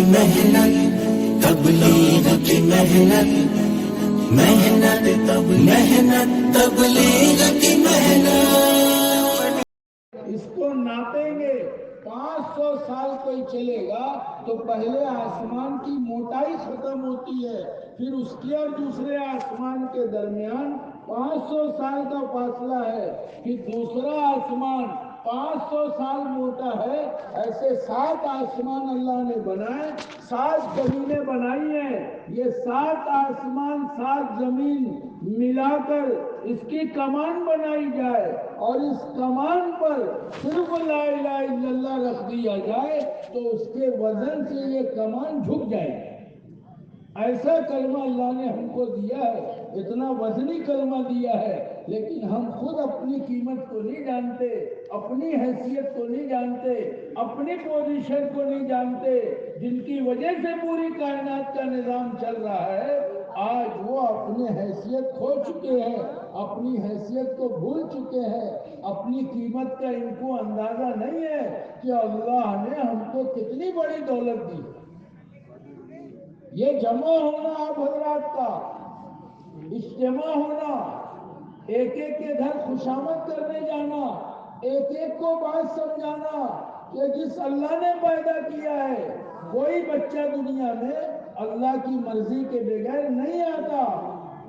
محنت تبلیغ کی محنت محنت تبلیغ کی محنت. اس کو ناپیں گے 500 سال کوئی چلے گا تو پہلے آسمان کی موٹائی ختم ہوتی ہے، پھر اس کے اور دوسرے آسمان کے درمیان 500 سال کا فاصلہ ہے، پھر دوسرا آسمان 500 سال موٹا ہے. ایسے 7 آسمان اللہ نے بنائے، 7 زمینیں بنائی ہیں. یہ 7 آسمان 7 زمین ملا کر اس کی کمان بنائی جائے اور اس کمان پر صرف لا الہ الا اللہ رکھ دیا جائے تو اس کے وزن سے یہ کمان جھک جائے. ایسا کلمہ اللہ نے ہم کو دیا ہے، اتنا وزنی کلمہ دیا ہے، لیکن ہم خود اپنی قیمت کو نہیں جانتے، اپنی حیثیت کو نہیں جانتے، اپنی پوزیشن کو نہیں جانتے. جن کی وجہ سے پوری کائنات کا نظام چل رہا ہے، آج وہ اپنی حیثیت کھو چکے ہیں، اپنی حیثیت کو بھول چکے ہیں، اپنی قیمت کا ان کو اندازہ نہیں ہے کہ اللہ نے ہم کو کتنی بڑی دولت دی. یہ جمع ہونا آپ حضرات کا، اجتماع ہونا، ایک ایک کے گھر خوشامد کرنے جانا، ایک ایک کو بات سمجھانا کہ جس اللہ نے پیدا کیا ہے، کوئی بچہ دنیا میں اللہ کی مرضی کے بغیر نہیں آتا،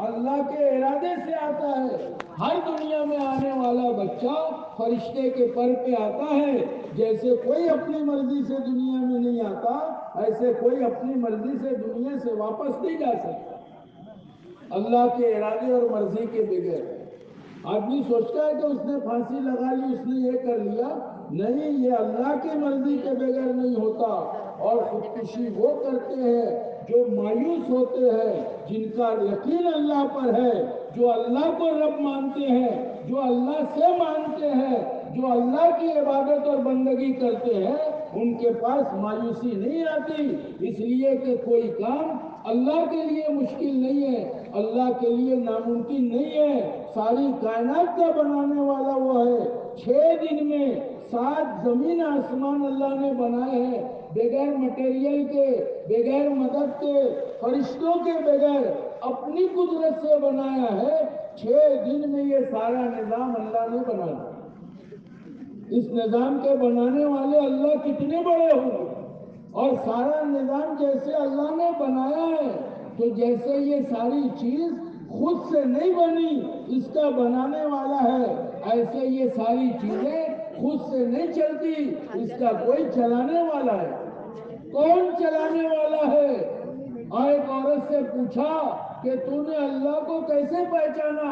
اللہ کے ارادے سے آتا ہے. ہر دنیا میں آنے والا بچہ فرشتے کے پر پہ آتا ہے. جیسے کوئی اپنی مرضی سے دنیا میں نہیں آتا، ایسے کوئی اپنی مرضی سے دنیا سے واپس نہیں جا سکتا اللہ کے ارادے اور مرضی کے بغیر. آدمی سوچتا ہے کہ اس نے پھانسی لگا لی، اس نے یہ کر لیا. نہیں، یہ اللہ کی مرضی کے بغیر نہیں ہوتا. اور خودکشی وہ کرتے ہیں جو مایوس ہوتے ہیں، جن کا یقین اللہ پر ہے، جو اللہ کو رب مانتے ہیں، جو اللہ سے مانتے ہیں، جو اللہ کی عبادت اور بندگی کرتے ہیں. ان کے پاس مایوسی نہیں آتی، اس لیے کہ کوئی کام اللہ کے لیے مشکل نہیں ہے، اللہ کے لیے ناممکن نہیں ہے. ساری کائنات کا بنانے والا وہ ہے. 6 دن میں 7 زمین آسمان اللہ نے بنائے ہیں، بغیر مٹیریل کے، بغیر مدد کے، فرشتوں کے بغیر اپنی قدرت سے بنایا ہے. 6 دن میں یہ سارا نظام اللہ نے بنا دیا. اس نظام کے بنانے والے اللہ کتنے بڑے ہوں گے. اور سارا نظام جیسے اللہ نے بنایا ہے، تو جیسے یہ ساری چیز خود سے نہیں بنی، اس کا بنانے والا ہے، ایسے یہ ساری چیزیں خود سے نہیں چلتی، اس کا کوئی چلانے والا ہے. کون چلانے والا ہے؟ اور ایک عورت سے پوچھا کہ تو نے اللہ کو کیسے پہچانا؟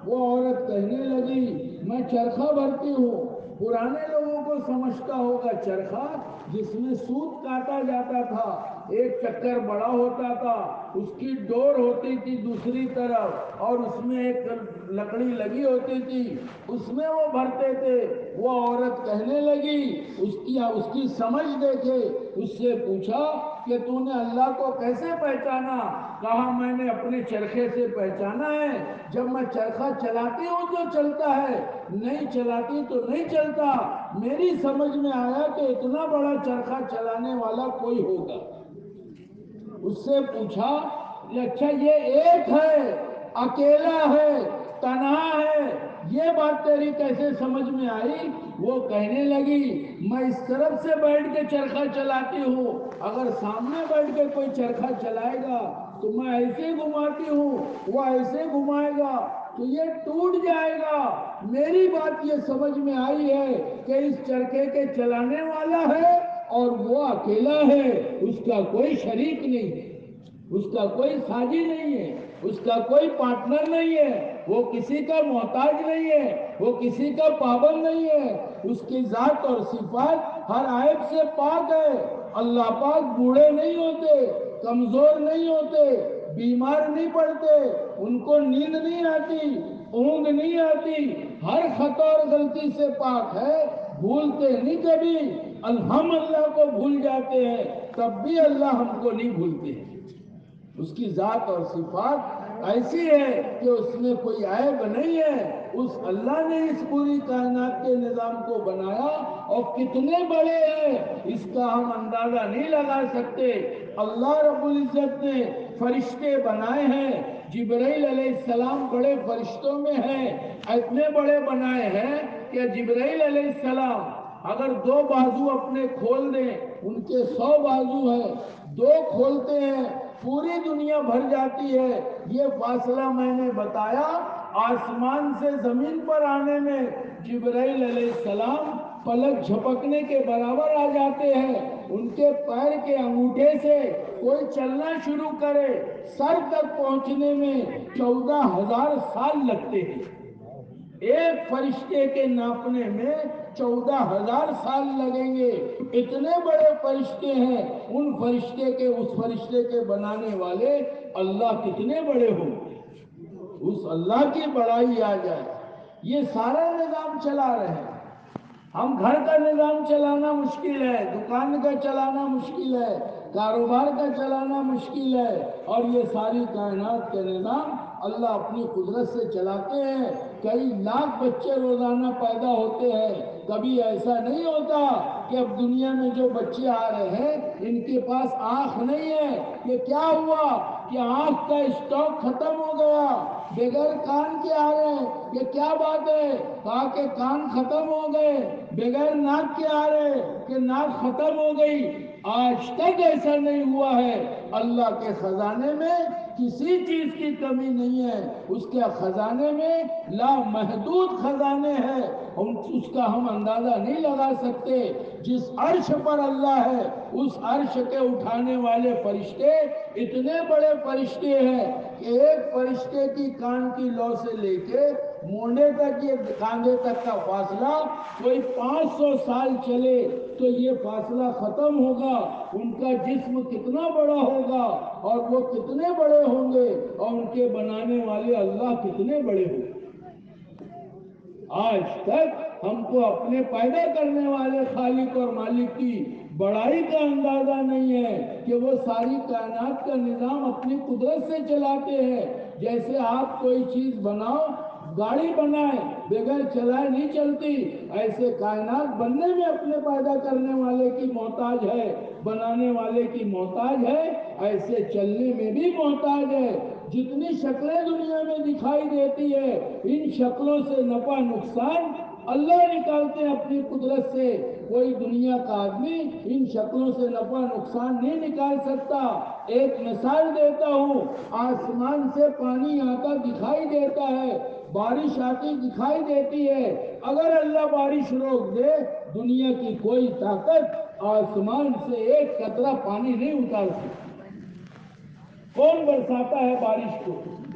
وہ عورت کہنے لگی، میں چرخہ بھرتی ہوں. پرانے لوگوں کو سمجھتا ہوگا چرخہ جس میں سوت کاٹا جاتا تھا، ایک چکر بڑا ہوتا تھا، اس کی ڈور ہوتی تھی دوسری طرف اور اس میں ایک لکڑی لگی ہوتی تھی، اس میں وہ بھرتے تھے. وہ عورت کہنے لگی، اس کی سمجھ دیکھے. اس سے پوچھا کہ تو نے اللہ کو کیسے پہچانا؟ کہا میں نے اپنے چرخے سے پہچانا ہے. جب میں چرخہ چلاتی ہوں تو چلتا ہے، نہیں چلاتی تو نہیں چلتا. میری سمجھ میں آیا کہ اتنا بڑا چرخہ چلانے والا کوئی ہوگا. اس سے پوچھا اچھا یہ ایک ہے، اکیلا ہے، تنہا ہے، یہ بات تیری کیسے سمجھ میں آئی؟ وہ کہنے لگی میں اس طرف سے بیٹھ کے چرخہ چلاتی ہوں، اگر سامنے بیٹھ کے کوئی چرخہ چلائے گا تو میں ایسے گھماتی ہوں، وہ ایسے گھمائے گا تو یہ ٹوٹ جائے گا. میری بات یہ سمجھ میں آئی ہے کہ اس چرخے کے چلانے والا ہے اور وہ اکیلا ہے، اس کا کوئی شریک نہیں ہے، اس کا کوئی ساجی نہیں ہے، اس کا کوئی پارٹنر نہیں ہے، وہ کسی کا محتاج نہیں ہے، وہ کسی کا پابند نہیں ہے. اس کی ذات اور صفات ہر عیب سے پاک ہے. اللہ پاک بوڑھے نہیں ہوتے، کمزور نہیں ہوتے، بیمار نہیں پڑتے، ان کو نیند نہیں آتی، اونگ نہیں آتی، ہر خطا اور غلطی سے پاک ہے، بھولتے نہیں کبھی. ہم اللہ کو بھول جاتے ہیں، تب بھی اللہ ہم کو نہیں بھولتے. اس کی ذات اور صفات ایسی ہے کہ اس میں کوئی عیب نہیں ہے۔ اس اللہ نے اس پوری کائنات کے نظام کو بنایا اور کتنے بڑے ہیں اس کا ہم اندازہ نہیں لگا سکتے۔ اللہ رب العزت نے فرشتے بنائے ہیں، جبرائیل علیہ السلام بڑے فرشتوں میں ہیں، اتنے بڑے بنائے ہیں کہ جبرائیل علیہ السلام اگر 2 بازو اپنے کھول دیں، ان کے 100 بازو ہیں، 2 کھولتے ہیں پوری دنیا بھر جاتی ہے۔ یہ فاصلہ میں نے بتایا، آسمان سے زمین پر آنے میں جبرائیل علیہ السلام پلک جھپکنے کے برابر آ جاتے ہیں۔ ان کے پیر کے انگوٹھے سے کوئی چلنا شروع کرے، سر تک پہنچنے میں 14,000 سال لگتے ہیں۔ ایک فرشتے کے ناپنے میں 14,000 سال لگیں گے۔ اتنے بڑے فرشتے ہیں، ان فرشتے کے اس فرشتے کے بنانے والے اللہ کتنے بڑے ہوں، اس اللہ کی بڑائی آ جائے۔ یہ سارا نظام چلا رہے ہیں۔ ہم گھر کا نظام چلانا مشکل ہے، دکان کا چلانا مشکل ہے، کاروبار کا چلانا مشکل ہے، اور یہ ساری کائنات کے نظام اللہ اپنی قدرت سے چلاتے ہیں۔ کئی لاکھ بچے روزانہ پیدا ہوتے ہیں، کبھی ایسا نہیں ہوتا کہ اب دنیا میں جو بچے آ رہے ہیں ان کے پاس آنکھ نہیں ہے۔ یہ کیا ہوا کہ آنکھ کا اسٹاک ختم ہو گیا، بغیر کان کے آ رہے ہیں۔ یہ کیا بات ہے؟ کہا کہ کان ختم ہو گئے، بغیر ناک کے آ رہے کہ ناک ختم ہو گئی۔ آج تک ایسا نہیں ہوا ہے۔ اللہ کے خزانے میں کسی چیز کی کمی نہیں ہے، اس کے خزانے میں لامحدود خزانے ہیں، اس کا ہم اندازہ نہیں لگا سکتے۔ جس عرش پر اللہ ہے اس عرش کے اٹھانے والے فرشتے اتنے بڑے فرشتے ہیں کہ ایک فرشتے کی کان کی لو سے لے کے مونڈے تک، یہ کاندھے تک کا فاصلہ کوئی 500 سال چلے تو یہ فاصلہ ختم ہوگا۔ ان کا جسم کتنا بڑا ہوگا اور وہ کتنے بڑے ہوں گے، اور ان کے بنانے والے اللہ کتنے بڑے ہوں گے۔ آج تک ہم کو اپنے پیدا کرنے والے خالق اور مالک کی بڑائی کا اندازہ نہیں ہے کہ وہ ساری کائنات کا نظام اپنی قدرت سے چلاتے ہیں۔ جیسے آپ کوئی چیز بناؤ، گاڑی بنائے بغیر چلائے نہیں چلتی، ایسے کائنات بننے میں اپنے پیدا کرنے والے کی محتاج ہے، بنانے والے کی محتاج ہے، ایسے چلنے میں بھی محتاج ہے۔ جتنی شکلیں دنیا میں دکھائی دیتی ہے، ان شکلوں سے نفع نقصان اللہ نکالتے ہیں اپنی قدرت سے۔ کوئی دنیا کا آدمی ان شکلوں سے نفع نقصان نہیں نکال سکتا۔ ایک مثال دیتا ہوں، آسمان سے پانی آتا دکھائی دیتا ہے، بارش آتی دکھائی دیتی ہے، اگر اللہ بارش روک دے دنیا کی کوئی طاقت آسمان سے ایک قطرہ پانی نہیں اتار سکتی۔ کون برساتا ہے بارش کو؟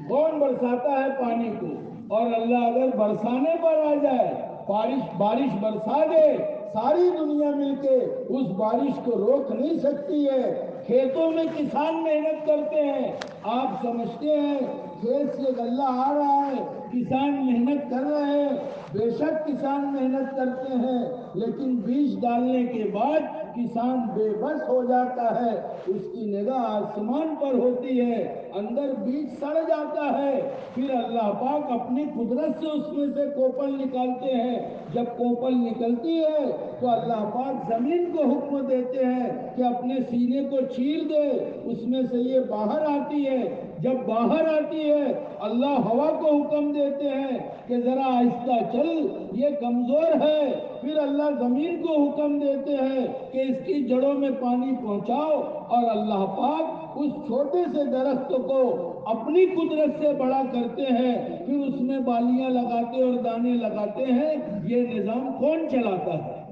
کون برساتا ہے پانی کو؟ اور اللہ اگر برسانے پر آ جائے، بارش برسا دے، ساری دنیا مل کے اس بارش کو روک نہیں سکتی ہے۔ کھیتوں میں کسان محنت کرتے ہیں، آپ سمجھتے ہیں کھیت سے غلہ آ رہا ہے، کسان محنت کر رہے ہیں، بے شک کسان محنت کرتے ہیں، لیکن بیج ڈالنے کے بعد کسان بے بس ہو جاتا ہے، اس کی نگاہ آسمان پر ہوتی ہے، اندر بیج سڑ جاتا ہے، پھر اللہ پاک اپنی قدرت سے اس میں سے کوپل نکالتے ہیں۔ جب کوپل نکلتی ہے تو اللہ پاک زمین کو حکم دیتے ہیں کہ اپنے سینے کو چیر دے، اس میں سے یہ باہر آتی ہے۔ جب باہر آتی ہے اللہ ہوا کو حکم دیتے ہیں کہ ذرا آہستہ چل، یہ کمزور ہے، پھر اللہ زمین کو حکم دیتے ہیں کہ اس کی جڑوں میں پانی پہنچاؤ، اور اللہ پاک اس چھوٹے سے درخت کو اپنی قدرت سے بڑا کرتے ہیں، پھر اس میں بالیاں لگاتے اور دانے لگاتے ہیں۔ یہ نظام کون چلاتا ہے؟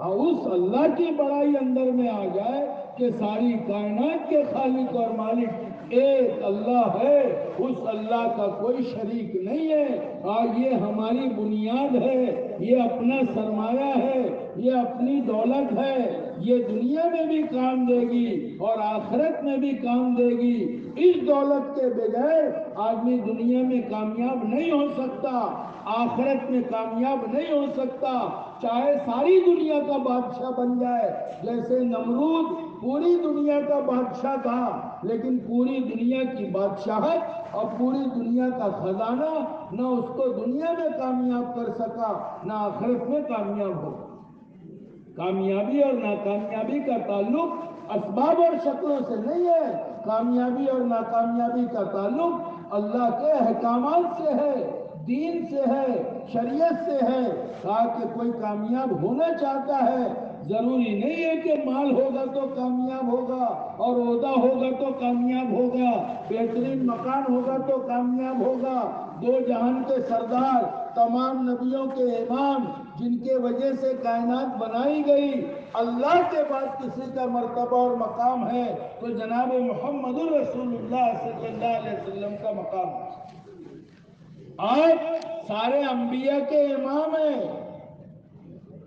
اس اللہ کی بڑائی اندر میں آ جائے کہ ساری کائنات کے خالق اور مالک ایک اللہ ہے، اس اللہ کا کوئی شریک نہیں ہے، اور یہ ہماری بنیاد ہے۔ یہ اپنا سرمایہ ہے، یہ اپنی دولت ہے، یہ دنیا میں بھی کام دے گی اور آخرت میں بھی کام دے گی۔ اس دولت کے بغیر آدمی دنیا میں کامیاب نہیں ہو سکتا، آخرت میں کامیاب نہیں ہو سکتا، چاہے ساری دنیا کا بادشاہ بن جائے۔ جیسے نمرود پوری دنیا کا بادشاہ تھا، لیکن پوری دنیا کی بادشاہت اور پوری دنیا کا خزانہ نہ اس کو دنیا میں کامیاب کر سکا، نہ آخرت میں کامیاب ہو۔ کامیابی اور ناکامیابی کا تعلق اسباب اور شکلوں سے نہیں ہے، کامیابی اور ناکامیابی کا تعلق اللہ کے احکامات سے ہے، دین سے ہے، شریعت سے ہے۔ کہا کہ کوئی کامیاب ہونا چاہتا ہے، ضروری نہیں ہے کہ مال ہوگا تو کامیاب ہوگا اور عہدہ ہوگا تو کامیاب ہوگا، بہترین مکان ہوگا تو کامیاب ہوگا۔ دو جہان کے سردار، تمام نبیوں کے امام، جن کے وجہ سے کائنات بنائی گئی، اللہ کے بعد کسی کا مرتبہ اور مقام ہے تو جناب محمد رسول اللہ صلی اللہ علیہ وسلم کا مقام ہے۔ آپ سارے انبیاء کے امام ہیں۔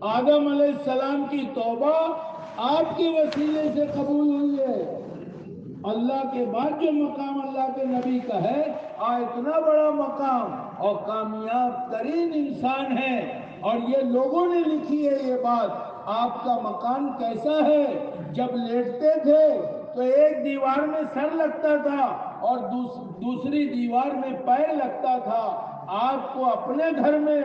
آدم علیہ السلام کی توبہ آپ کے وسیلے سے قبول ہوئی ہے۔ اللہ کے بعد جو مقام اللہ کے نبی کا ہے، اتنا بڑا مقام اور کامیاب ترین انسان ہے، اور یہ لوگوں نے لکھی ہے یہ بات۔ آپ کا مقام کیسا ہے؟ جب لیٹتے تھے تو ایک دیوار میں سر لگتا تھا اور دوسری دیوار میں پیر لگتا تھا۔ آپ کو اپنے گھر میں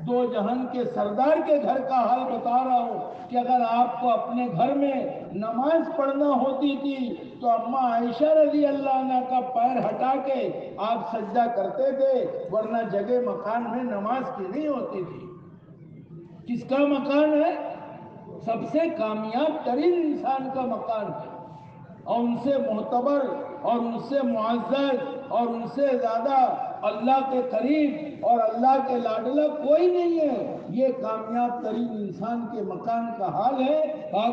دو جہان کے سردار کے گھر کا حال بتا رہا ہوں کہ اگر آپ کو اپنے گھر میں نماز پڑھنا ہوتی تھی تو اماں عائشہ رضی اللہ عنہ کا پیر ہٹا کے آپ سجدہ کرتے تھے، ورنہ جگہ مکان میں نماز کی نہیں ہوتی تھی۔ کس کا مکان ہے؟ سب سے کامیاب ترین انسان کا مکان ہے، اور ان سے معتبر اور ان سے معزز اور ان سے زیادہ اللہ کے قریب اور اللہ کے لاڈلا کوئی نہیں ہے۔ یہ کامیاب ترین انسان کے مکان کا حال ہے۔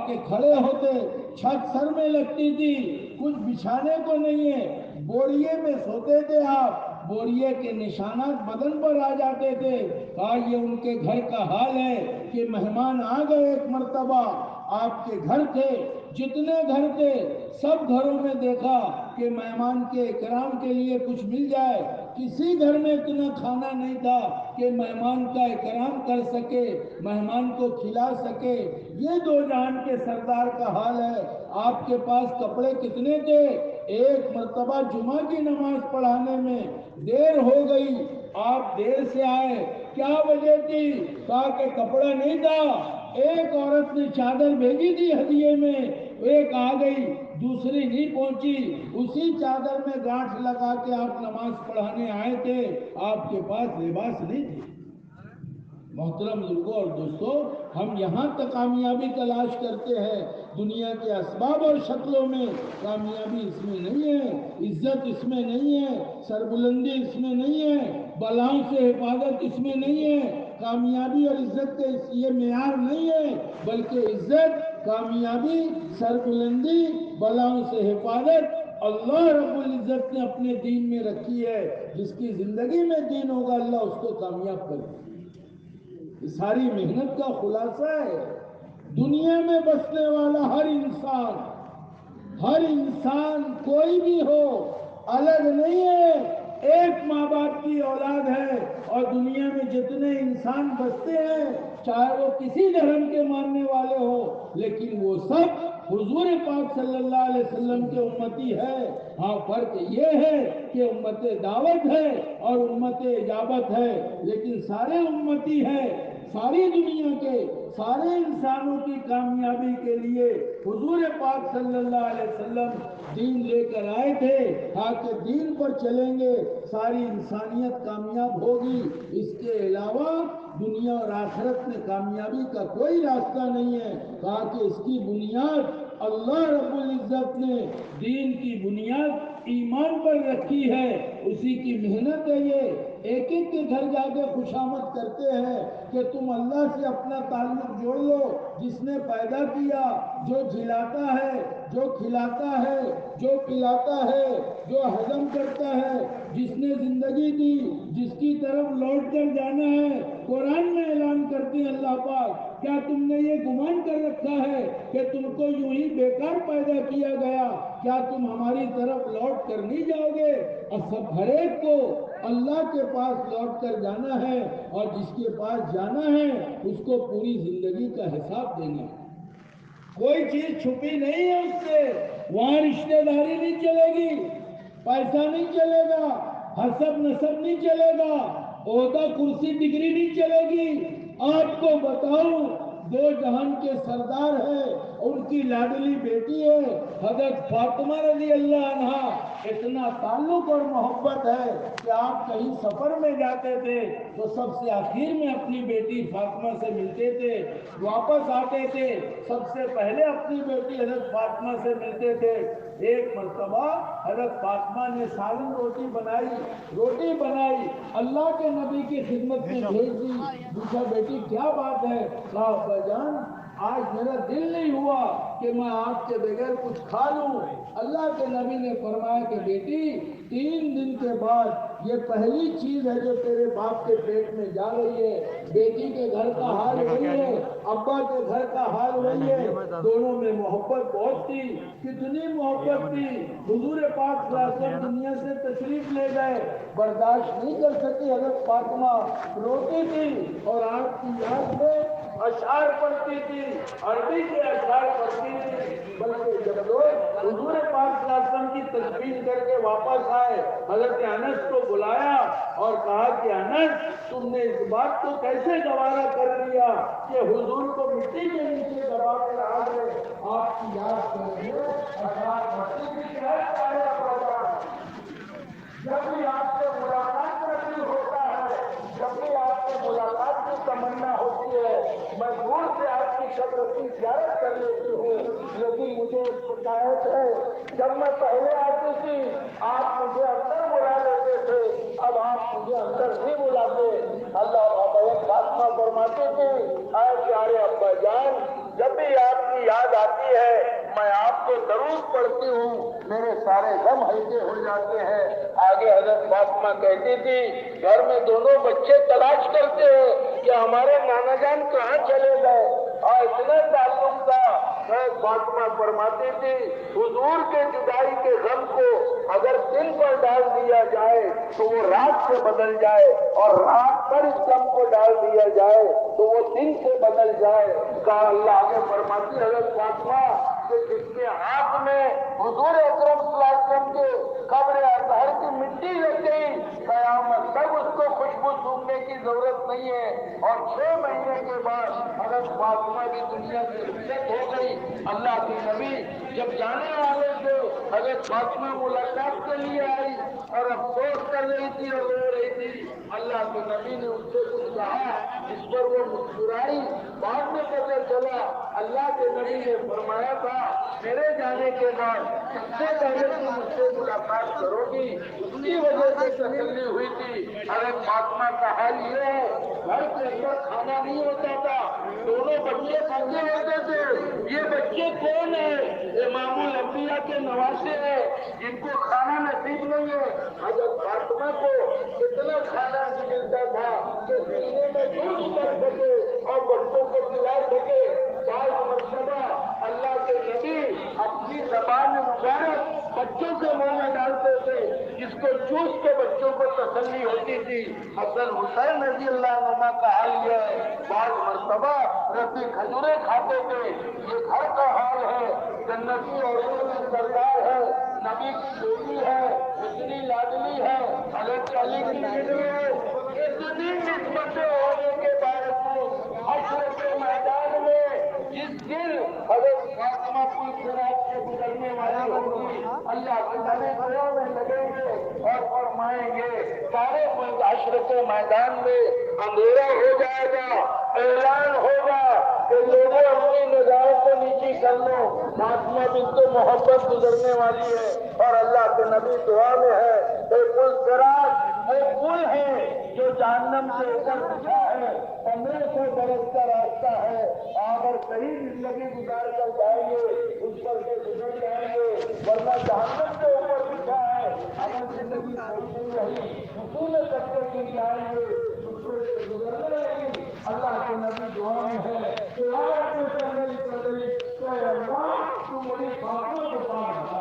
کہ کھڑے ہوتے چھت سر میں لگتی تھی، کچھ بچھانے کو نہیں ہے، بوریے میں سوتے تھے آپ، بوریے کے نشانات بدن پر آ جاتے تھے۔ یہ ان کے گھر کا حال ہے کہ مہمان آ گئے ایک مرتبہ، آپ کے گھر تھے، جتنے گھر تھے سب گھروں میں دیکھا کہ مہمان کے اکرام کے لیے کچھ مل جائے، کسی گھر میں اتنا کھانا نہیں تھا کہ مہمان کا اکرام کر سکے، مہمان کو کھلا سکے۔ یہ دو جہان کے سردار کا حال ہے۔ آپ کے پاس کپڑے کتنے تھے؟ ایک مرتبہ جمعہ کی نماز پڑھانے میں دیر ہو گئی، آپ دیر سے آئے، کیا وجہ تھی؟ کہا کہ کپڑا نہیں تھا، ایک عورت نے چادر بھیجی تھی ہدیے میں، ایک آ گئی، دوسری نہیں پہنچی، اسی چادر میں گانٹھ لگا کے آپ نماز پڑھانے آئے تھے، آپ کے پاس لباس نہیں تھی۔ محترم بزرگوں اور دوستوں، ہم یہاں تک کامیابی تلاش کرتے ہیں، دنیا کے اسباب اور شکلوں میں کامیابی اس میں نہیں ہے، عزت اس میں نہیں ہے، سربلندی اس میں نہیں ہے، بلاؤں سے حفاظت اس میں نہیں ہے۔ کامیابی اور عزت کے یہ معیار نہیں ہے، بلکہ عزت، کامیابی، سربلندی، بلاؤں سے حفاظت اللہ رب العزت نے اپنے دین میں رکھی ہے۔ جس کی زندگی میں دین ہوگا اللہ اس کو کامیاب کرے گا۔ یہ ساری محنت کا خلاصہ ہے۔ دنیا میں بسنے والا ہر انسان کوئی بھی ہو، الگ نہیں ہے، ایک ماں باپ کی اولاد ہے، اور دنیا میں جتنے انسان بستے ہیں چاہے وہ کسی دھرم کے ماننے والے ہو، لیکن وہ سب حضور پاک صلی اللہ علیہ وسلم کے امتی ہے۔ ہاں، فرق یہ ہے کہ امت دعوت ہے اور امت اجابت ہے، لیکن سارے امتی ہے۔ ساری دنیا کے سارے انسانوں کی کامیابی کے لیے حضور پاک صلی اللہ علیہ وسلم دین لے کر آئے تھے، کہ دین پر چلیں گے ساری انسانیت کامیاب ہوگی۔ اس کے علاوہ دنیا اور آخرت میں کامیابی کا کوئی راستہ نہیں ہے۔ کہا کہ اس کی بنیاد اللہ رب العزت نے دین کی بنیاد ایمان پر رکھی ہے، اسی کی محنت ہے یہ۔ ایک ایک کے گھر جا کے خوشامد کرتے ہیں کہ تم اللہ سے اپنا تعلق جوڑ لو، جس نے پیدا کیا، جو جلاتا ہے، جو کھلاتا ہے، جو پلاتا ہے، جو ہضم کرتا ہے، جس نے زندگی دی، جس کی طرف لوٹ کر جانا ہے۔ قرآن میں اعلان کرتے ہیں اللہ پاک، کیا تم نے یہ گمان کر رکھا ہے کہ تم کو یوں ہی بیکار پیدا کیا گیا؟ کیا تم ہماری طرف لوٹ کر نہیں جاؤ گے؟ اور سب ہر ایک کو اللہ کے پاس لوٹ کر جانا ہے، اور جس کے پاس جانا ہے اس کو پوری زندگی کا حساب دینا ہے۔ کوئی چیز چھپی نہیں ہے اس سے۔ وہاں رشتہ داری نہیں چلے گی، پیسہ نہیں چلے گا، حسب نسب نہیں چلے گا، عہدہ کرسی ڈگری نہیں چلے گی۔ آپ کو بتاؤں، دو جہان کے سردار ہے، ان کی لاڈلی بیٹی ہے حضرت فاطمہ رضی اللہ عنہا۔ اتنا تعلق اور محبت ہے کہ آپ کہیں سفر میں جاتے تھے تو سب سے آخر میں اپنی بیٹی فاطمہ سے ملتے تھے، واپس آتے تھے سب سے پہلے اپنی بیٹی حضرت فاطمہ سے ملتے تھے۔ ایک مرتبہ حضرت فاطمہ نے سالن روٹی بنائی، اللہ کے نبی کی خدمت میں بھیج دی۔ پوچھا بیٹی کیا بات ہے؟ کہا ابا جان آج میرا دل نہیں ہوا کہ میں آپ کے بغیر کچھ کھا لوں۔ اللہ کے نبی نے فرمایا کہ بیٹی 3 دن کے بعد یہ پہلی چیز ہے جو تیرے باپ کے پیٹ میں جا رہی ہے۔ بیٹی کے گھر کا حال وہی ہے، ابا کے گھر کا حال وہی ہے۔ دونوں میں محبت بہت تھی، کتنی محبت تھی۔ حضور پاک صلی اللہ علیہ وسلم دنیا سے تشریف لے گئے، برداشت نہیں کر سکی حضرت فاطمہ، روتی تھی اور آپ کی یاد میں اشعار پڑھتی تھی، عربی کے اشعار پڑھتی تھی۔ بلکہ جب لوگ حضور پاک صلی اللہ علیہ وسلم کی تسبیح کر کے واپس آئے، حضرت انس کو بلایا اور کہا کہ انس تم نے اس بات کو کیسے گوارا کر لیا کہ حضور کو مٹی کے نیچے دبا کر آ گئے؟ آپ کی یاد کریں گے اشعار پڑھتی تھی کہ اے پیارے ابا، جب بھی آپ سے ملاقات کا دل ہوتا ہے، جب بھی آپ سے ملاقات کی تمنا ہوتی ہے، میں دور سے آپ کی قبر کی زیارت کر لیتی ہوں۔ لیکن مجھے شکایت ہے، جب میں پہلے آتی تھی آپ مجھے اندر بلا لیتے تھے، اب آپ مجھے اندر نہیں بلاتے۔ اللہ فاطمہ فرماتی تھی اے پیارے ابا جان، جب بھی آپ کی یاد آتی ہے میں آپ کو درود پڑھتی ہوں، میرے سارے غم ہلکے ہو جاتے ہیں۔ آگے حضرت فاطمہ کہتی تھی گھر میں دونوں بچے تلاش کرتے ہیں کہ ہمارے نانا جان کہاں چلے گئے، اور اتنا تعلق تھا۔ فاطمہ فرماتی تھی حضور کے جدائی کے غم کو اگر دن پر ڈال دیا جائے تو وہ رات سے بدل جائے، اور رات پر اس غم کو ڈال دیا جائے تو وہ دن سے بدل جائے۔ کہا اللہ آگے فرماتی حضرت فاطمہ کہ جس کے ہاتھ میں حضور اکرم صلی اللہ علیہ وسلم کے قبر اطہر کی مٹی لگ گئی، قیامت تک اس کو خوشبو سونگنے کی ضرورت نہیں ہے۔ اور 6 مہینے کے بعد حضرت فاطمہ کی دنیا سے رخصت ہو گئی۔ اللہ کے نبی جب جانے والے تھے حضرت فاطمہ ملاقات کے لیے آئی اور افسوس کر رہی تھی اور رو رہی تھی۔ اللہ کے نبی نے ان سے کچھ کہا، اس پر وہ مسکرائی۔ بعد میں پتہ چلا اللہ کے نبی نے فرمایا تھا میرے جانے کے بعد سب سے پہلے تم مجھ سے ملاقات کرو گی، اس کی وجہ سے تسلی ہوئی تھی۔ حضرت فاطمہ کا حال یہ ہے گھر کے اندر کھانا نہیں ہوتا تھا، دونوں بچے بھوکے ہوتے تھے۔ یہ بچے کون ہیں؟ امام الانبیاء کے نواسے ہیں جن کو کھانا نصیب نہیں ہے۔ حضرت فاطمہ کو اتنا کھانا ملتا تھا کہ سینے میں دودھ کر سکے اور بچوں کو پلا سکے۔ بعض مرتبہ اللہ کے نبی اپنی زبان مبارک بچوں کے منہ میں ڈالتے تھے، جس کو چوس کے بچوں کو تسلی ہوتی تھی۔ حسن حسین رضی اللہ عنہ کا حال یہ ہے، بعض مرتبہ رسی کھجورے کھاتے تھے۔ یہ گھر کا حال ہے، جنتی عورتوں میں سردار ہے، نبی کی بیٹی ہے، اتنی لاڈلی ہے، حضرت علی کی بیٹی ہے، اتنی نسبتیں ہونے کے باوجود حشر کے میدان میں جس دن حضرت فاطمہ پل صراط سے گزرنے والی ہوگی، اللہ کے نبی دعا میں لگیں گے اور فرمائیں گے سارے حشر کے میدان میں اندھیرا ہو جائے گا، اعلان ہوگا کہ لوگوں اپنی نگاہوں کو نیچی کر لو، فاطمہ بنت محمد گزرنے والی ہے۔ اور اللہ کے نبی دعا میں ہے اے پل صراط وہ پل ہے جو جہنم سے اوپر بچھا ہے، 1500 برس کا راستہ ہے، اگر صحیح زندگی گزار کر جائیں گے اس پر سے گزر جائیں گے، ورنہ جہنم سے اوپر بچھا ہے، اگر زندگی صحیح نہیں رہی حصول کرتے گر جائیں گے، اس پر سے گزرنے لگی۔ اللہ کے نبی دعا میں ہے کہ اللہ تو میری باتوں کو پار بتا۔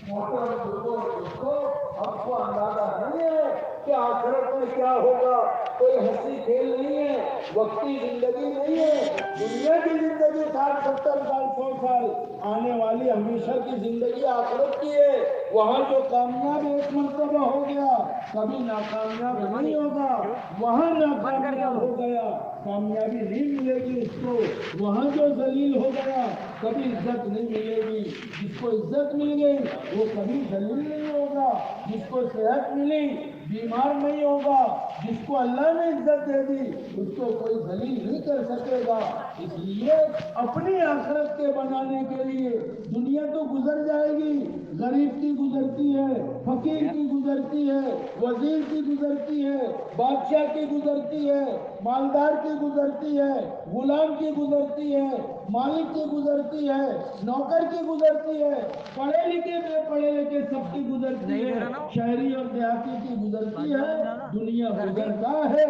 محترم دوستو، ہم کو اندازہ نہیں ہے کہ آخرت میں کیا ہوگا، کوئی ہنسی کھیل نہیں ہے، وقتی زندگی نہیں ہے، دنیا کی زندگی 60 70 سال 100 سال، آنے والی ہمیشہ کی زندگی آخرت کی ہے، وہاں جو کامیاب ایک مرتبہ ہو گیا کبھی ناکامیاب نہیں ہوگا، وہاں ناکامیاب ہو گیا کامیابی نہیں ملے گی اس کو، وہاں جو ذلیل ہو گیا کبھی عزت نہیں ملے گی، جس کو عزت مل گئی وہ کبھی ذلیل نہیں ہوگا، جس کو صحت ملی بیمار نہیں ہوگا، جس کو اللہ نے عزت دے دی اس کو کوئی ذلیل نہیں کر سکے گا۔ اس لیے اپنی آخرت کے بنانے کے لیے دنیا تو گزر جائے گی، غریب کی گزرتی ہے، فقیر کی گزرتی ہے، وزیر کی گزرتی ہے، بادشاہ کی گزرتی ہے، مالدار کی گزرتی ہے، غلام کی گزرتی ہے، مالک کی گزرتی ہے، نوکر کی گزرتی ہے، پڑھے لکھے بے پڑھے لکھے سب کی گزرتی ہے، شہری اور دیہاتی کی گزرتی ہے، دنیا گزرتا ہے،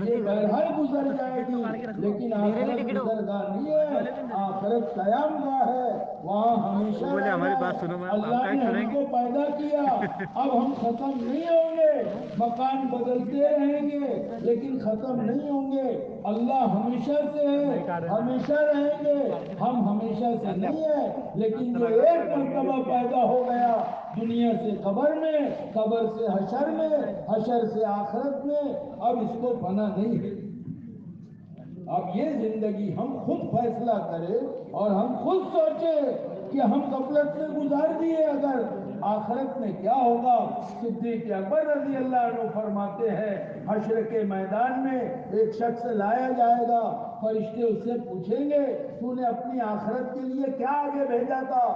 یہ بہرحال گزر جائے گی، لیکن آخرت گزرگاہ نہیں ہے، آخرت قیام گاہ ہے، وہاں ہمیشہ رہنا ہے۔ اللہ نے ہم کو پیدا کیا، اب ہم ختم نہیں ہوں گے، مکان بدلتے رہیں گے لیکن ختم نہیں ہوں گے، اللہ ہمیشہ سے ہے، ہمیشہ رہیں گے، ہم ہمیشہ سے نہیں ہیں، لیکن جو ایک مرتبہ پیدا ہو گیا دنیا سے قبر میں، قبر سے حشر میں، حشر سے آخرت میں، اب اس کو فنا نہیں ہے۔ اب یہ زندگی ہم خود فیصلہ کریں اور ہم خود سوچیں کہ ہم غفلت میں گزار دیے اگر آخرت میں کیا ہوگا۔ صدیق اکبر رضی اللہ عنہ فرماتے ہیں حشر کے میدان میں ایک شخص لایا جائے گا، فرشتے اس سے پوچھیں گے تو نے اپنی آخرت کے لیے کیا آگے بھیجا تھا؟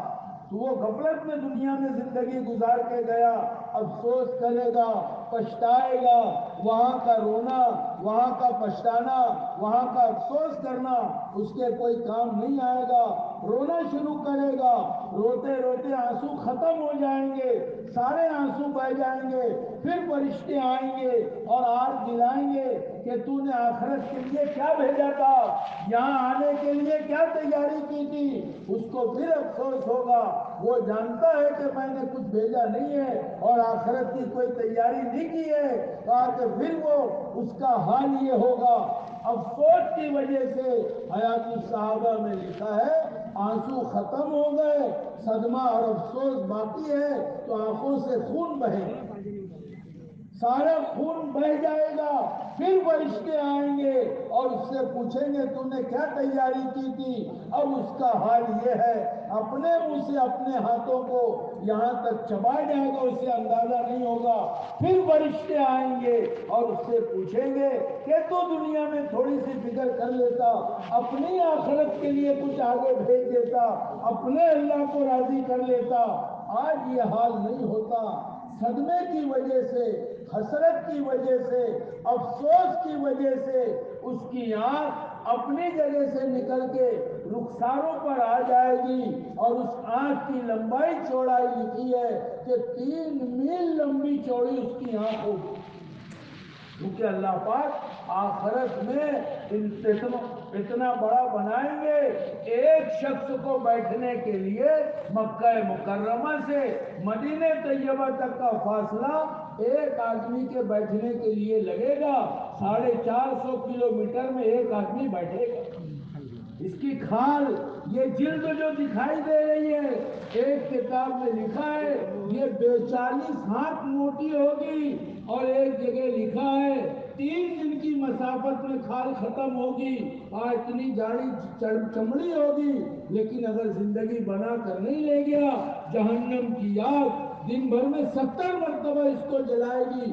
تو وہ غفلت میں دنیا میں زندگی گزار کے گیا، افسوس کرے گا، پچھتائے گا، وہاں کا رونا، وہاں کا پچھتانا، وہاں کا افسوس کرنا اس کے کوئی کام نہیں آئے گا، رونا شروع کرے گا، روتے روتے آنسو ختم ہو جائیں گے، سارے آنسو بہ جائیں گے، پھر فرشتے آئیں گے اور آگ دلائیں گے کہ تو نے آخرت کے لیے کیا بھیجا تھا، یہاں آنے کے لیے کیا تیاری کی تھی۔ اس کو پھر افسوس ہوگا، وہ جانتا ہے کہ میں نے کچھ بھیجا نہیں ہے اور آخرت کی کوئی تیاری نہیں کی ہے، کہا کہ پھر وہ اس کا حال یہ ہوگا۔ افسوس کی وجہ سے حیات الصحابہ میں لکھا ہے آنسو ختم ہو گئے، صدمہ اور افسوس باقی ہے تو آنکھوں سے خون بہے گا، سارا خون بہ جائے گا، پھر فرشتے آئیں گے اور اس سے پوچھیں گے تو نے کیا تیاری کی تھی۔ اب اس کا حال یہ ہے اپنے منہ سے اپنے ہاتھوں کو یہاں تک چبا جائے گا، اسے اندازہ نہیں ہوگا، پھر فرشتے آئیں گے اور اس سے پوچھیں گے کہ تو دنیا میں تھوڑی سی فکر کر لیتا، اپنی آخرت کے لیے کچھ آگے بھیج دیتا، اپنے اللہ کو راضی کر لیتا۔ آج یہ حال نہیں ہوتا، صدمے کی وجہ سے، حسرت کی وجہ سے، افسوس کی وجہ سے اس کی آنکھ اپنی جگہ سے نکل کے رخساروں پر آ جائے گی، اور اس آنکھ کی لمبائی چوڑائی لکھی ہے کہ 3 میل لمبی چوڑی اس کی آنکھ ہوگی، کیونکہ اللہ پاک آخرت میں اتنا بڑا بنائیں گے، ایک شخص کو بیٹھنے کے لیے مکہ مکرمہ سے مدینہ طیبہ تک کا فاصلہ ایک آدمی کے بیٹھنے کے لیے لگے گا 450 کلومیٹر میں ایک آدمی بیٹھے گا۔ اس کی کھال، یہ جلد جو دکھائی دے رہی ہے، ایک کتاب میں لکھا ہے یہ 42 ہاتھ موٹی ہوگی، اور ایک جگہ لکھا ہے 3 دن کی مسافت میں کھال ختم ہوگی اور اتنی جاڑی چمڑی ہوگی، لیکن اگر زندگی بنا کر نہیں لے گیا جہنم کی آگ دن بھر میں 70 مرتبہ اس کو جلائے گی،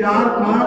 4-5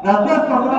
10-15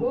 2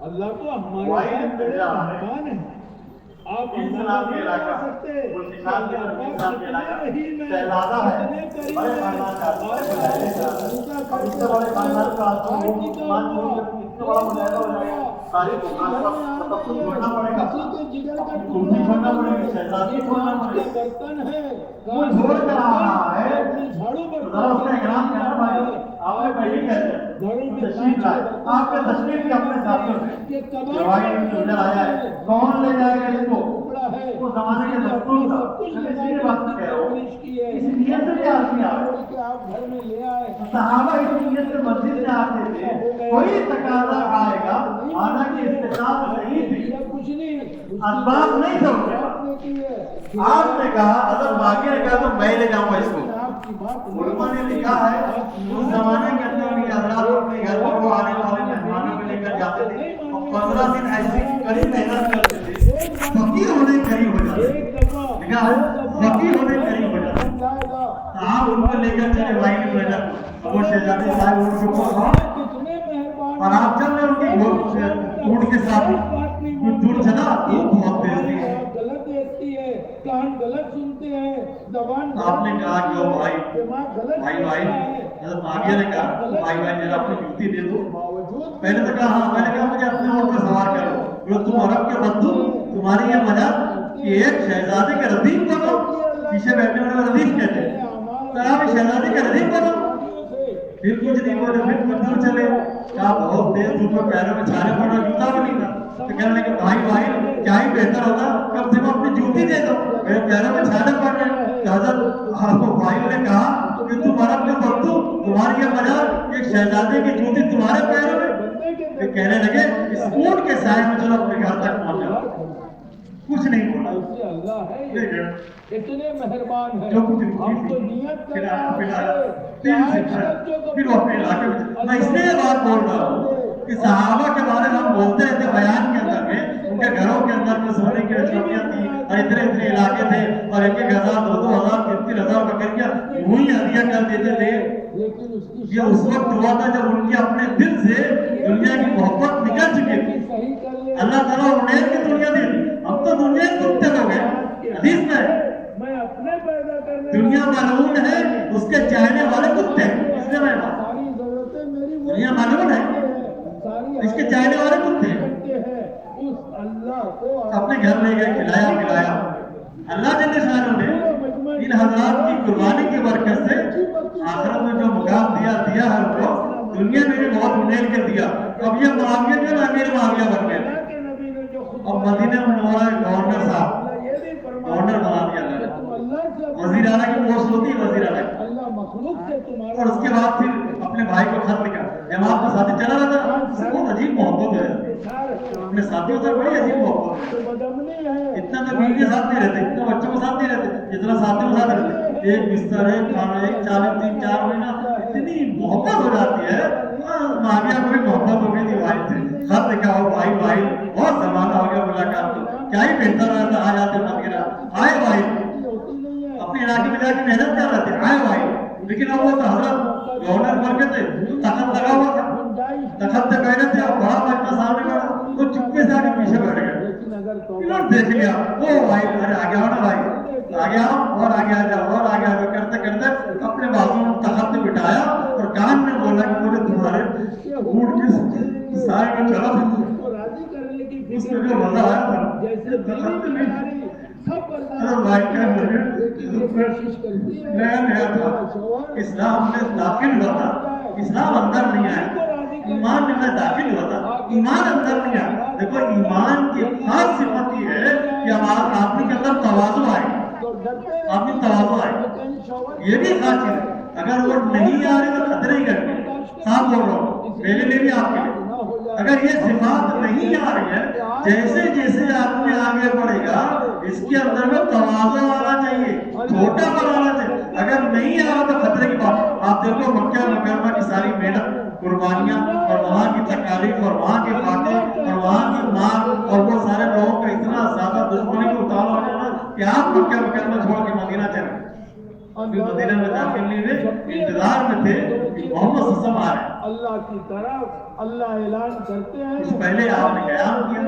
اللہ تو ہمارے وہی ساتھ بڑے جا رہے ہیں۔ مہربان ہیں. آپ انسلام کے علاقہ سکتے ملتشان کے انسلام کے علاقہ شہزادہ ہے بڑے خاندان کا اس سے بڑے خاندان کا مان اتنا بڑا مجاہدہ ہو جائے گا سارے خاندان کا تب تو چھوڑنا پڑے گا چھوڑنا پڑے گی شہزادی چھوڑنا پڑے گا برتن ہے وہ چھوڑ کر آ رہا ہے جھاڑو ذرا اس کا احترام کرنا بھائی آپ نے پہلے کہتے ہیں تشریف لائے آپ کے تشریف کی اپنے ساتھیوں سے جوانی میں نظر آیا ہے کون لے جائے گا اس کو وہ زمانے کے دستور تھا میں اسی لیے بات کہہ رہا ہوں اس نیت سے تیار کیا آپ گھر میں لے آئے صحابہ اس نیت سے مسجد میں آتے تھے کوئی تقاضا آئے گا حالانکہ استطاعت نہیں تھی کچھ نہیں اسباب نہیں تھے ان کے پاس آپ نے کہا اگر باقی نے کہا تو میں لے جاؤں گا اس کو علماء نے لکھا ہے اس زمانے کے اندر بھی حضرات اپنے گھر پر وہ آنے والے مہمانوں کو لے کر جاتے تھے اور 15 دن ایسی کڑی محنت کرتے تھے فقیر ہونے قریب ہو جاتے فقیر ہونے قریب ہو جاتے آپ ان کو لے کر چلے بھائی کی محنت وہ شہزادی صاحب ان کو اور آپ چل رہے ان کے اونٹ کے ساتھ دور چلا وہ بہت تیز تھی غلط دیکھتی ہے کان غلط سنتے ہیں زبان آپ نے کہا کہ وہ بھائی حضرت معاویہ نے کہا بھائی ذرا اپنی جوتی دے دو پہلے تو کہا ہاں میں نے کہا مجھے اپنے اونٹ پر سوار کرو تم عرب کے بندو تمہاری یہ وجہ کہ ایک شہزادے کے ردیف بنو پیچھے بیٹھنے والے ردیف کہتے ہیں تو آپ شہزادے کے ردیف بنو پھر کچھ نہیں بولے پھر کچھ دور چلے کہا بہت تیز دھوپ میں پیروں میں چھالے پڑ رہا جوتا بھی نہیں تھا تو کہنے لگے بھائی کیا ہی بہتر ہوتا کم سے کم اپنی جوتی دے دو میرے پیروں میں چھالے پڑ رہے ہیں حضرت آپ کو بھائی نے کہا کہ تم عرب کے بندو تمہاری یہ وجہ ایک شہزادے کی جوتی تمہارے پیروں میں پھر کہنے لگے اس اونٹ کے سائے میں چلو اپنے گھر تک پہنچ جاؤ کچھ نہیں بولا اللہ ہے اتنے مہربان ہیں جو کچھ ہم تو نیت کر پھر وہ اپنے علاقے میں میں اس لیے یہ بات بول رہا ہوں کہ صحابہ کے بارے میں ہم بولتے رہتے بیان کے اندر میں ان کے گھروں کے اندر میں سونے کی چوکیاں تھیں اور اتنے اتنے علاقے تھے اور ایک ایک ہزار دو دو ہزار تین تین ہزار پکڑ کے وہی ہدیہ کر دیتے تھے یہ اس وقت ہوا تھا جب ان کے اپنے دل سے دنیا کی محبت نکل چکی تھی اللہ تعالیٰ انہیں کی دنیا دے دی ہم تو دنیا کے کتے لوگ ہیں حدیث میں دنیا ملعون ہے اس کے چاہنے والے کتے ہیں اس لیے میں دنیا ملعون ہے اس کے چاہنے والے کتے ہیں اپنے گھر لے گئے کھلایا پلایا اللہ جل شانہ نے ان حضرات کی قربانی کی برکت سے آخرت میں جو مقام دیا ہر کو دنیا میں بھی بہت انیل کے دیا اب یہ معاویہ جو امیر معاویہ بن گئے اب مدینہ منورہ گورنر صاحب گورنر بنا دیا وزیر اعلیٰ کی پوسٹ ہوتی ہے وزیر اعلیٰ اور اس کے بعد پھر اپنے بھائی کو خط لکھا جب آپ کا ساتھی چلا رہا تھا بہت عجیب محبت ہے اپنے ساتھیوں سے بڑی عجیب محبت اتنا تو بیوی کے ساتھ نہیں رہتے اتنا بچوں کے ساتھ نہیں رہتے جتنا ساتھیوں کے ساتھ رہتے ایک بستر ایک کھانا ایک 40 مہینہ اتنی محبت ہو جاتی ہے معاویہ کو بھی محبت ہو گئی تھی بھائی سے خط لکھا ہو بھائی بہت زمانہ ہو گیا ملاقات کو کیا ہی بہتر رہتا آ جاتے مدینہ آئے بھائی اپنے علاقے میں جا کے محنت کر رہے تھے آئے بھائی لیکن اب وہ تو حضرت گورنر بن کے تھے تخت لگا ہوا تھا تخت سے بیٹھے تھے اور بڑا بچہ سامنے بیٹھا وہ چپکے سے آگے پیچھے بیٹھ گئے انہوں نے دیکھ لیا او بھائی ارے آگے آؤ نا بھائی آگے آؤ اور آگے آ جاؤ اور آگے آ جاؤ کرتے کرتے اپنے بازو میں تخت سے بٹھایا اور کان میں بولا کہ مجھے تمہارے اونٹ کے سائے میں چلا اس میں جو مزہ آیا تھا تخت میں نیا تھا اسلام میں داخل ہوا تھا اسلام اندر نہیں آیا ایمان میں داخل ہوا تھا ایمان اندر نہیں آیا دیکھو ایمان کی خاص صفت یہ ہے کہ ہمارا آدمی کے اندر تواضع آئے آدمی تواضع آئے یہ بھی خاص چیز ہے اگر وہ نہیں آ رہے تو خطرے ہی کرتے صاحب بول رہا ہوں میرے لیے بھی آپ کے لیے اگر یہ صفات نہیں آ رہی ہے جیسے جیسے آدمی آگے بڑھے گا اس کے اندر میں تواضع آنا چاہیے چھوٹا پر آنا چاہیے اگر نہیں آ رہا تو خطرے کی بات آپ دیکھو مکہ مکرمہ کی ساری محنت قربانیاں اور وہاں کی تکالیف اور وہاں کے فاتح اور وہاں کی مار اور وہ سارے لوگوں کا اتنا زیادہ دشمنی کو اتارا ہو جانا کہ آپ مکہ مکرمہ چھوڑ کے مدینہ چلے پھر مدینہ میں داخل نہیں ہوئے، انتظار میں تھے کہ محمد صلی اللہ علیہ وسلم آ رہے ہیں۔ اللہ کی طرف اللہ اعلان کرتے ہیں، اس پہلے آپ نے قیام کیا۔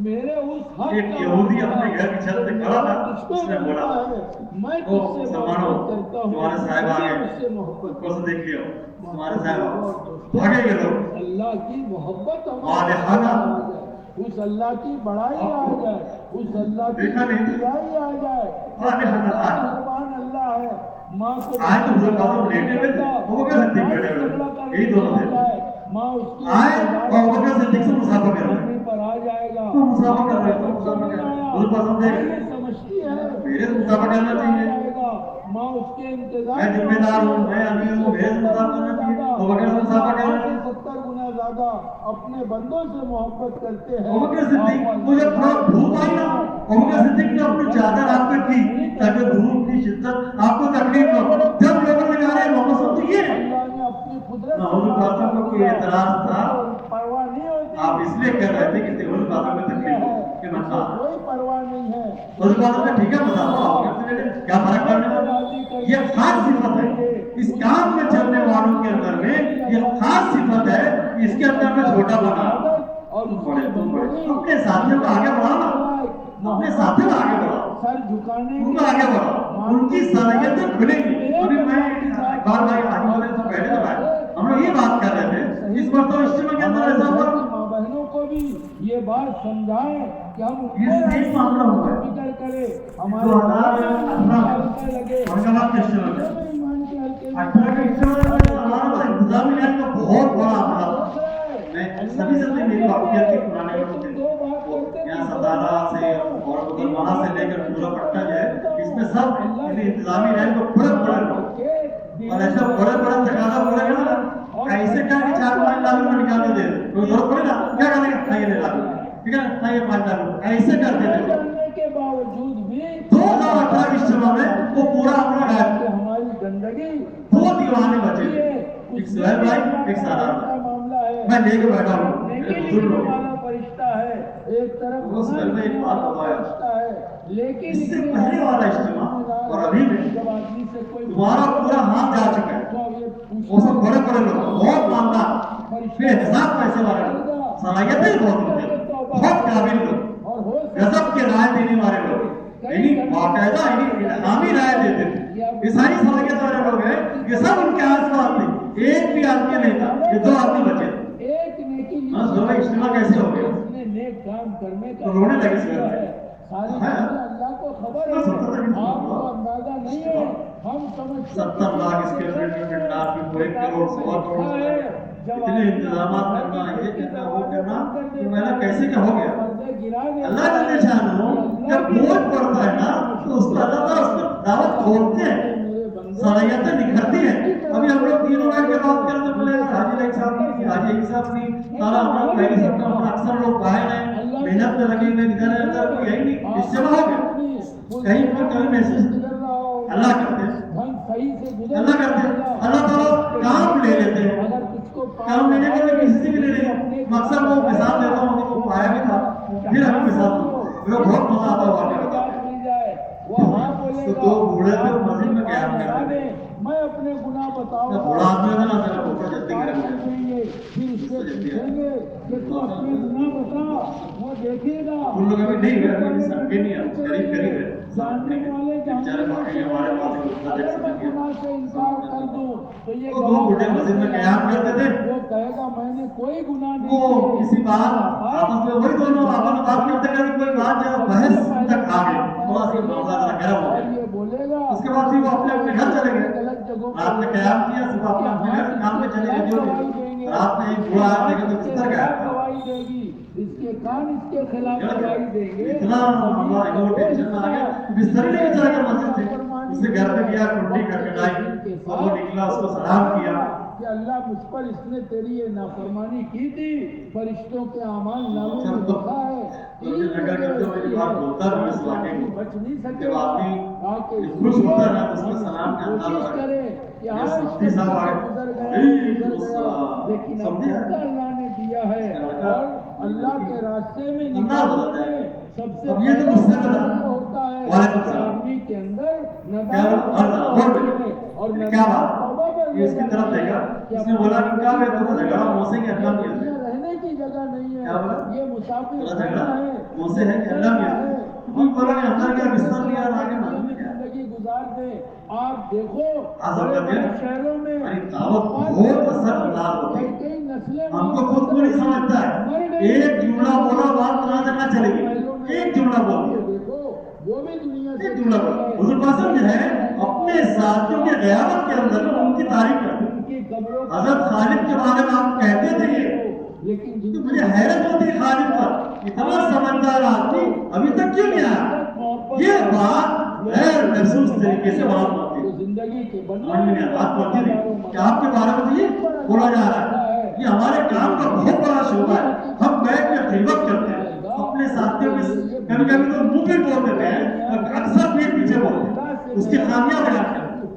میرے اس حق ایک کا یہودی اپنے گھر کی چھت پہ کھڑا تھا، اس نے بولا میں او تجھ سے مسلمانوں محبت کرتا ہوں، تمہارے صاحب آ مجھ سے گئے، محبت کو سے دیکھ لیا تمہارے صاحب بھاگے گئے لوگ۔ اللہ کی محبت والہانہ اس اللہ کی بڑائی آ جائے، اس اللہ کی دیکھا نہیں بڑائی آ جائے، والہانہ مہربان اللہ ہے۔ ماں کو آئے تو حضور پاک لیٹے ہوئے تھے، ابو بکر صدیق بیٹھے ہوئے، یہی دونوں تھے۔ ماں اس کی آئے اور ابو بکر صدیق سے مسافہ کر رہے ہیں، پر آ جائے گا، تو مسافہ کر رہے ہیں، تو مسافہ کر رہے ہیں، حضور پاک ہم دیکھ رہے ہیں، سمجھتی ہے میرے سے مسافہ کرنا چاہیے، ماں اس کے انتظار میں ذمہ دار ہوں، میں امیر ہوں، میرے سے مسافہ کرنا چاہیے، ابو بکر سے مسافہ کر رہے ہیں۔ 70 گنا زیادہ اپنے بندوں سے محبت کرتے ہیں۔ ابو بکر صدیق مجھے تھوڑا دھوپ آئی نا، ابو بکر صدیق نے اپنی چادر آپ پہ کی تاکہ دھوپ کی شدت آپ کو تکلیف ہو۔ جب لوگوں نے کہا محمد صلی اللہ علیہ وسلم یہ اللہ نے اپنی قدرت حضور پاک کو کوئی اعتراض تھا، پرواہ نہیں ہوتی، آپ اس لیے کہہ رہے تھے کہ حضور پاک کو تکلیف ہو کہ مسئلہ کوئی پرواہ نہیں ہے۔ حضور پاک نے ٹھیک ہے مسئلہ کیا فرق پڑنے والا، یہ خاص صفت ہے اس کام میں چلنے والوں کے اندر میں، یہ خاص صفت ہے اس کے اندر میں چھوٹا بنا اور اپنے ساتھیوں کو آگے بڑھانا، اپنے ساتھیوں کو آگے بڑھاؤ، سر جھکانے ان کو آگے بڑھاؤ، ان کی صلاحیتیں کھلیں گی۔ ابھی میں اقبال بھائی آج والے سے پہلے تو آئے، ہم لوگ یہ بات کر رہے تھے اس مرتبہ اجتماع کے اندر ایسا ہوا ماں بہنوں کو بھی یہ بات سمجھائیں کہ ہم یہ معاملہ ہوا ہے فکر کرے 2018 لگے اورنگاباد کے اجتماع میں، ایمان کے ہلکے 18 کے اجتماع میں ہمارا انتظامی لائن کا بہت بڑا عملہ تھا۔ میں سبھی سے میری واقعیت کے پرانے لوگ تھے، یہاں ستارہ سے اور مسلمانہ سے لے کر پورا پٹنہ جو ہے، اس میں سب انتظامی لائن کو بڑے بڑے لوگ اور ایسا بڑے بڑے تقاضا بولے گا نا، ایسے کیا کہ 4-5 لاکھ روپے نکال کے دے دیں، کوئی ضرورت پڑے نا کیا کرنے کا نہیں لے لاکھ، ٹھیک ہے نا، یہ 5 لاکھ روپے ایسے کر دیتے تھے۔ کے باوجود بھی 2018 کے اجتماع میں وہ پورا اپنا غائب کہ ہماری زندگی 2 دیوانے بچے تھے، ایک سہیل بھائی ایک سادہ بھائی، معاملہ ہے، میں لے کے بیٹھا ہوں میرے بزرگ لوگ، والا فرشتہ ہے، ایک طرف اس میں نے ایک بات بتایا، فرشتہ ہے، لیکن اس سے پہلے والا اجتماع اور ابھی میں جب آدمی سے کوئی تمہارا پورا ہاتھ جا چکا ہے، وہ سب بڑے بڑے لوگ بہت ماندار، پھر حساب پیسے والے لوگ، صلاحیتیں بہت ہوتے، بہت قابل لوگ، اور ہو غضب کے رائے دینے والے لوگ، یعنی باقاعدہ یعنی الہامی رائے دیتے تھے، یہ ساری صلاحیت والے لوگ ہیں، یہ سب ان کے آس پاس تھے، ایک بھی آدمی نہیں تھا، یہ 2 آدمی بچے تھے۔ ایک نیکی دونوں اجتماع کیسے ہو گیا؟ اس نے نیک کام کرنے کا تو رونے لگے سر ہے، ساری اللہ کو خبر ہے، آپ کو اندازہ نہیں ہے، ہم سمجھتے 70 لاکھ اسکوائر فٹ میں ڈار میں کوئی کروڑ 1.25 کروڑ اتنے انتظامات کرنا، یہ کرنا وہ کرنا، تو میں نے کیسے کہ ہو گیا؟ اللہ جل شانہ جب بوجھ پڑتا ہے نا تو اس کو اللہ تعالیٰ اس کو دعوت کھولتے ہیں، صلاحیتیں نکھرتی ہیں۔ ابھی ہم لوگ تینوں بیٹھ کے بات کرتے بولے حاجی ایک صاحب نہیں، حاجی ایک صاحب نہیں، سارا ہم لوگ پہلے سب کا اکثر لوگ باہر ہیں، محنت میں لگے ہوئے، ادھر ہے ادھر کوئی ہے ہی نہیں، اجتماع ہو گیا، کہیں پر کبھی محسوس اللہ کرتے ہیں، اللہ کرتے ہیں، اللہ تعالیٰ کام لے لیتے ہیں، کام لینے کے لیے کسی سے بھی لے لیں گے۔ مقصد وہ مثال دیتا ہوں کہ وہ آیا بھی تھا، پھر ہمیں مثال دوں، پھر بہت مزہ آتا ہوا کہ بتا تو 2 بوڑھے تھے مسجد میں قیام کر رہے تھے، میں اپنے گناہ بتاؤں جب بوڑھا آدمی ہوتا نا میرا اوپر جلدی کرے مجھے پھر اس سے پوچھیں گے کہ تو اپنے گناہ بتا، وہ دیکھے گا ان لوگ ابھی نہیں گئے، ابھی سمجھے نہیں ہے، قریب ہے جاننے والے بیچارے باقی ہمارے پاس اگر میں گناہ سے انکار کر دوں تو یہ وہ 2 بوڑھے مسجد میں قیام کرتے تھے، وہ کہے گا میں نے کوئی گناہ نہیں وہ کسی بات آپس میں وہی دونوں آپس میں بات کرتے کرتے کوئی بات جب بحث تک آ گئی، تھوڑا سا معاملہ ذرا گرم ہو گیا، یہ بولے گا اس کے بعد پھر وہ اپنے اپنے گھر چلے گئے، غلط جگہوں رات میں قیام کیا، صبح اپنے اپنے گھر کام پہ چلے گئے، جو بھی رات میں ایک بوڑھا آدمی کا تو بستر گیا، گواہی دے گی، اس کے کان اس کے خلاف گواہی دیں گے، اتنا ہمارا ایگو ٹینشن میں آ گیا، بستر لے کے چلا گیا مسجد سے، اس نے گھر پہ گیا، کنڈی کھٹکھٹائی، اور وہ نکلا، اس کو سلام کیا کہ اللہ مجھ پر اس نے تیری یہ نافرمانی کی تھی، فرشتوں کے اعمال ناموں میں لکھا ہے، مجھے لگا کہ جو میری بات بولتا ہے اس واقعے کو، بچ نہیں سکے جب آدمی خوش ہوتا ہے نا تو اس میں سلام کا انداز کوشش ہوتا ہے، کرے کہ یہ آج سمجھی صاحب آگے گزر سمجھی لیکن اللہ نے دیا ہے، اور اللہ کے راستے میں نکالنے میں سب سے اب یہ تو مجھ سے بتا ہوتا ہے وعلیکم السلام۔ آدمی کے اندر اور کیا بات یہ اس کی طرف دے گا اس نے بولا کہ کیا میں تو جھگڑا موسے کے اللہ میں رہنے کی جگہ نہیں ہے، یہ مسافر جھگڑا ہے، موسے ہے کہ اللہ میں کوئی بولا کہ اندر کیا بستر لیا آگے زندگی گزار دے۔ آپ دیکھو آزاد بڑے کر بڑے دیا شہروں میں ہماری دعوت بہت اثر انداز ہوتی ہے۔ کئی نسلیں ہم کو خود کو نہیں سمجھتا ہے، ایک جملہ بولا بات کہاں تک نہ چلے گی، ایک جملہ بول دیا، دیکھو وہ بھی دنیا سے ایک جملہ بول حضور پاسم جو ہے اپنے ساتھیوں کے غیابت کے اندر ان کی تعریف کرتے ان کی قبروں حضرت خالد کے بارے میں آپ کہتے تھے یہ لیکن تو مجھے حیرت ہوتی ہے خالد پر اتنا سمجھدار آدمی ابھی تک کیوں نہیں آیا، یہ بات غیر محسوس طریقے سے وہاں پڑتی ہے زندگی کے سمجھ میں بات پڑتی نہیں کہ آپ کے بارے میں یہ بولا جا رہا ہے، یہ ہمارے کام کا بہت بڑا شعبہ ہے، ہم بیٹھ کے غیبت کرتے ہیں اپنے ساتھیوں کے، کبھی کبھی تو منہ پہ بول دیتے ہیں اور اکثر پیٹ پیچھے بولتے ہیں، اس کی خامیاں بیان کرتے ہیں،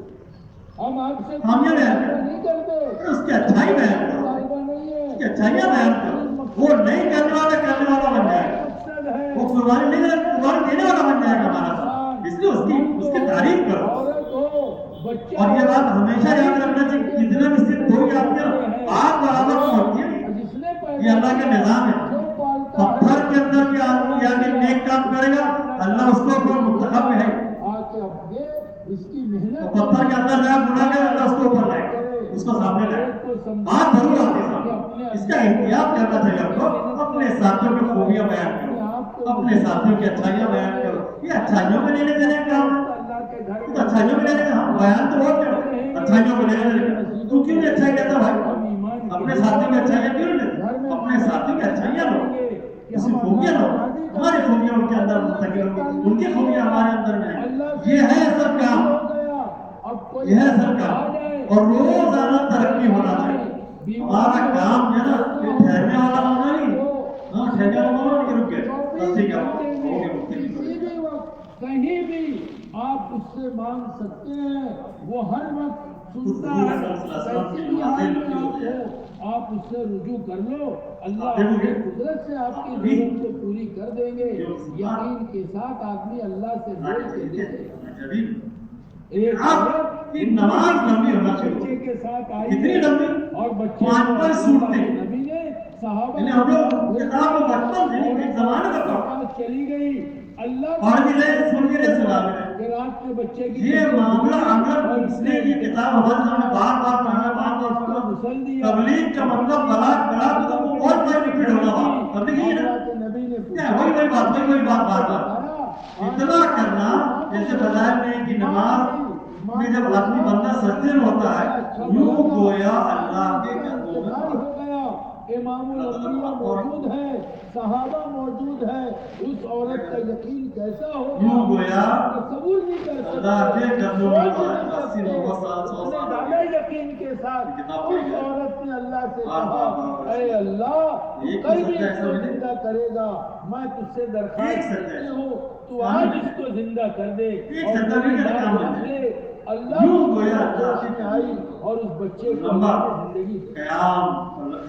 ہم آپ سے خامیاں بیان کرتے نہیں کرتے، ہیں، اس کی اچھائی بیان کرو، نہیں ہے اس کی اچھائیاں بیان کرو، وہ نہیں کرنے والا بن جائے گا، مقصد ہے وہ قربانی نہیں کرے قربانی دینے والا بن جائے گا ہمارا ساتھ، اس لیے اس کی تعریف کرو۔ عورت ہو بچہ اور یہ بات ہمیشہ یاد رکھنا چاہیے کتنا بھی صرف دو آپ کے آپ برابر پہنچتی ہے، جس نے یہ اللہ کا نظام ہے، پتھر کے اندر بھی آدمی یعنی نیک کام کرے گا اللہ اس کو اوپر منتخب ہے، اس کی محنت پتھر کے اندر نیا گناہ کرے اللہ اس کو اوپر لائے گا، اس کو سامنے لائے گا، بات ضرور آتی ہے، اس کا احتیاط کرنا چاہیے آپ کو، اپنے ساتھیوں کی خوبیاں بیان کرو، اپنے ساتھیوں کی اچھائیاں بیان کرو، یہ اچھائیوں میں لینے دینے کا کام ہے، تو اچھائیوں میں لینے ہم بیان تو بہت کرتے اچھائیوں میں لینے دینے تو کیوں نہیں اچھائی کہتا بھائی، اپنے ساتھیوں کی اچھائیاں کیوں نہیں لیتے، اپنے ساتھیوں کی اچھائیاں لو، اس کی خوبیاں لو، ہماری خوبیاں ان کے اندر منتقل ہوں، ان کی خوبیاں ہمارے اندر میں ہیں، یہ ہے اصل کام، یہ ہے اصل کام، اور روزانہ ترقی ہونا چاہیے، ہمارا کام جو ہے نا یہ ٹھہرنے والا ہونا نہیں، ہاں ٹھہرنے والا ہونا نہیں، رک گئے تصدیق کرو، کہیں بھی آپ اس سے مانگ سکتے ہیں، وہ ہر وقت سنتا ہے، کیسی بھی حال میں آپ ہو آپ اس سے رجوع کر لو، اللہ اپنی قدرت سے آپ کی ضرورت کو پوری کر دیں گے، یقین کے ساتھ آدمی اللہ سے بول کے دیکھے، ایک عورت نماز لمبی ہونا بچے چاہیے، کے ساتھ آئی کتنی لمبی اور بچے پانچ پر سوٹتے نبی نے صحابہ یعنی ہم لوگ کتاب کو بچپن سے ایک زمانے کا پڑھا چلی گئی، اللہ پڑھ بھی رہے سن بھی رہے سنا بھی رہے، کہ رات میں بچے کی یہ معاملہ اگر اس نے یہ کتاب ہمارے سامنے بار بار پڑھنا بار بار پڑھنا، تبلیغ کا مطلب بلاغ تو وہ بہت بڑا ریپیٹ ہوگا بات، تبلیغ ہی نا نبی نے کیا وہی بات بار بار اتنا کرنا، جیسے بتایا میں کہ نماز میں جب آدمی بندہ سجدے میں ہوتا ہے یوں گویا اللہ کے قدموں میں ہو گیا، امام الانبیاء موجود ہے، صحابہ موجود ہے، اس عورت کا یقین کیسا ہوگا، یوں گویا تصور نہیں کر سکتے، اللہ کے قدموں میں 80 90 سال 100 سال زیادہ یقین کے ساتھ اس عورت نے اللہ سے کہا، اے اللہ کل بھی اس کو زندہ کرے گا، میں تجھ سے درخواست کرتی ہوں تو آج اس کو زندہ کر دے، اللہ میں آئی اور اس بچے کو زندگی قیام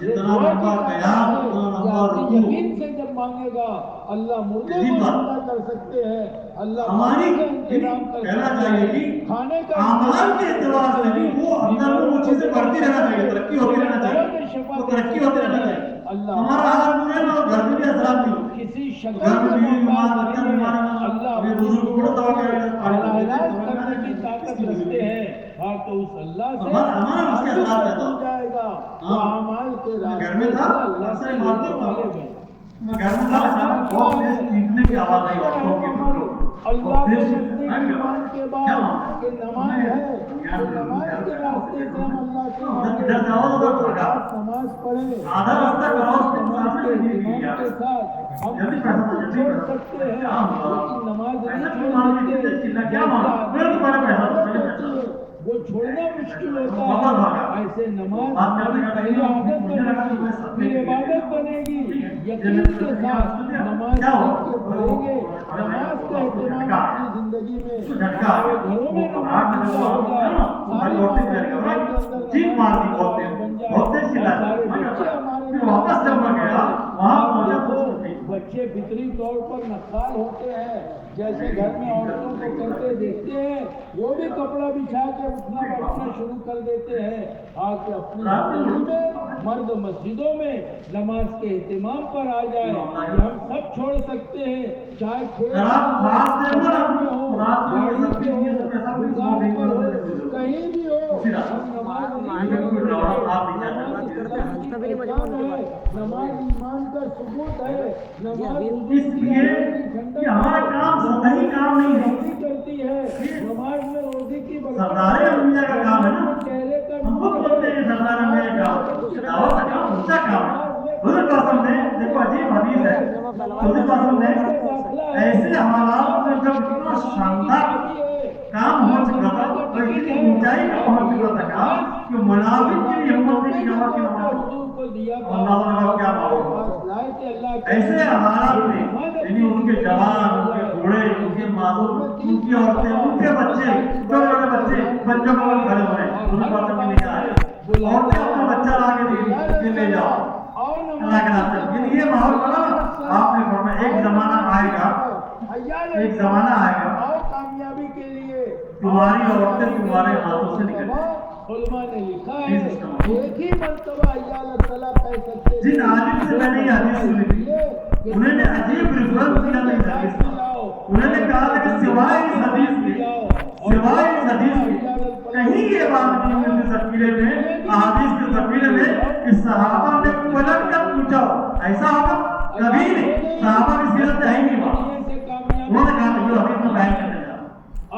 جتنا لمبا قیام اتنا لمبا رکوع، یقین سے جب مانگے گا اللہ مردے کو زندہ کر سکتے ہیں، اللہ ہماری انتظام کر کہنا چاہیے کہ کھانے کا اعمال کے اعتبار سے بھی وہ اندر میں وہ چیزیں بڑھتی رہنا چاہیے، ترقی ہوتی رہنا چاہیے، وہ ترقی ہوتی رہنا چاہیے، ہمارا حال برے نہ ہو، گھر میں بھی اثرات نہیں ہو، کسی شکل گھر میں میں بھی بیمار بچہ بیمار ہے، اللہ ابھی بزرگ کو بڑھتا ہو گیا علاج کرنے کی طاقت رکھتے ہیں، ہاں تو اس اللہ سے ہمارا اس کے اثرات ہے ہو جائے گا، اعمال کے گھر میں تھا اللہ سے مارتے ہو ہوں میں گھر میں تھا اچانک بہت تیز چیخنے کی آواز آئی عورتوں کی، اللہ کے نزدیک ایمان کے بعد کہ نماز ہے، کہ نماز کے راستے سے ہم اللہ سے نماز پڑھیں، آدھا راستہ کراؤ نماز کے ایمان کے ساتھ ہم چھوڑ سکتے ہیں، لیکن نماز وہ چھوڑنا مشکل ہوتا ہے، ایسے نماز ہماری پہلی عادت بنے گی، پھر عبادت بنے گی، یقین کے ساتھ نماز کے پڑھیں گے، نماز کا اہتمام اپنی زندگی میں ہمارے گھروں میں نماز ہوگا، ساری بچے فطری طور پر نقال ہوتے ہیں، جیسے گھر میں عورتوں کو کرتے دیکھتے ہیں، وہ بھی کپڑا بچھا کے اٹھنا بیٹھنا شروع کر دیتے ہیں۔ آ کے اپنی زندگی میں مرد مسجدوں میں نماز کے اہتمام پر آ جائے، یہ ہم سب چھوڑ سکتے ہیں، چاہے کھیل میں ہو، گاڑی پہ ہو، دکان پر ہو، کہیں بھی ہو، ہم نماز نماز ایمان کا ثبوت ہے، نماز اس لیے کہ ہمارا کام سطحی کام نہیں ہے، کرتی ہے، نماز میں روزی کی سردار انبیاء کا کام ہے نا۔ چہرے کا ہم خود بولتے ہیں سردار انبیاء کا دعوت کا کام اونچا کام ہے۔ حضور قاسم نے دیکھو عجیب حدیث ہے، حضور قاسم نے ایسے حالات میں جب اتنا شاندار کام ہو چکا تھا اور اتنی اونچائی پہ پہنچ چکا تھا کہ منافق کی بھی ہمت نہیں کہ جماعت کی نماز اللہ کیا معلوم۔ ایسے حالات میں یعنی ان کے جوان، ان کے بوڑھے، ان کے معذور، ان کی عورتیں، ان کے بچے، چھوٹے بچے بچوں کو کھڑے ہوئے ان پر بھی نہیں آئے، عورتیں اپنا بچہ لا کے لے جاؤ اللہ کے راستے میں۔ یہ ماحول بنا آپ نے فرمایا ایک زمانہ آئے گا، ایک زمانہ آئے گا کامیابی کے لیے تمہاری عورتیں تمہارے ہاتھوں سے نکل جائیں۔ علماء نے لکھا ہے ایک ہی مرتبہ اللہ تعالیٰ کہہ سکتے ہیں، جن عالم سے میں نے یہ حدیث سنی تھی انہوں نے عجیب ریفرنس دیا میں اس حدیث کا، انہوں نے کہا تھا کہ سوائے اس حدیث کے کہیں یہ بات نہیں ملتی سفیرے میں، احادیث کے سفیرے میں کہ صحابہ نے پلٹ کر پوچھا ایسا ہوگا کبھی نہیں، صحابہ کی سیرت ہے ہی نہیں وہاں، انہوں نے کہا کہ جو حدیث میں بیان کرنے جا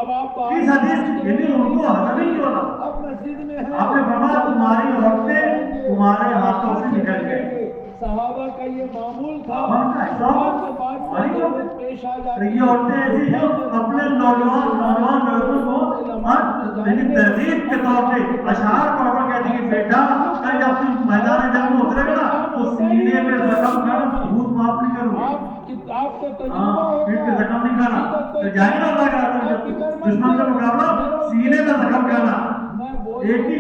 اب آپ اس حدیث یعنی ان کو حسن ہی کیوں نہ اب مسجد میں ہے، آپ نے فرمایا تمہاری عورتیں تمہارے ہاتھوں سے نکل گئے۔ صحابہ کا یہ معمول تھا، پیش آ جاتی یہ عورتیں ایسی جو اپنے نوجوان لڑکوں کو لیکن ترغیب کے طور پہ اشعار پڑھ کر کہتی کہ بیٹا جب تم میدان جنگ میں اترے گا تو سینے میں زخم کر بھوت معاف نہیں کروں، آپ کا تجربہ پیٹ کے زخم نہیں کرنا، تو جائے گا اللہ کا دشمن کا مقابلہ سینے میں زخم کرنا۔ ایک ہی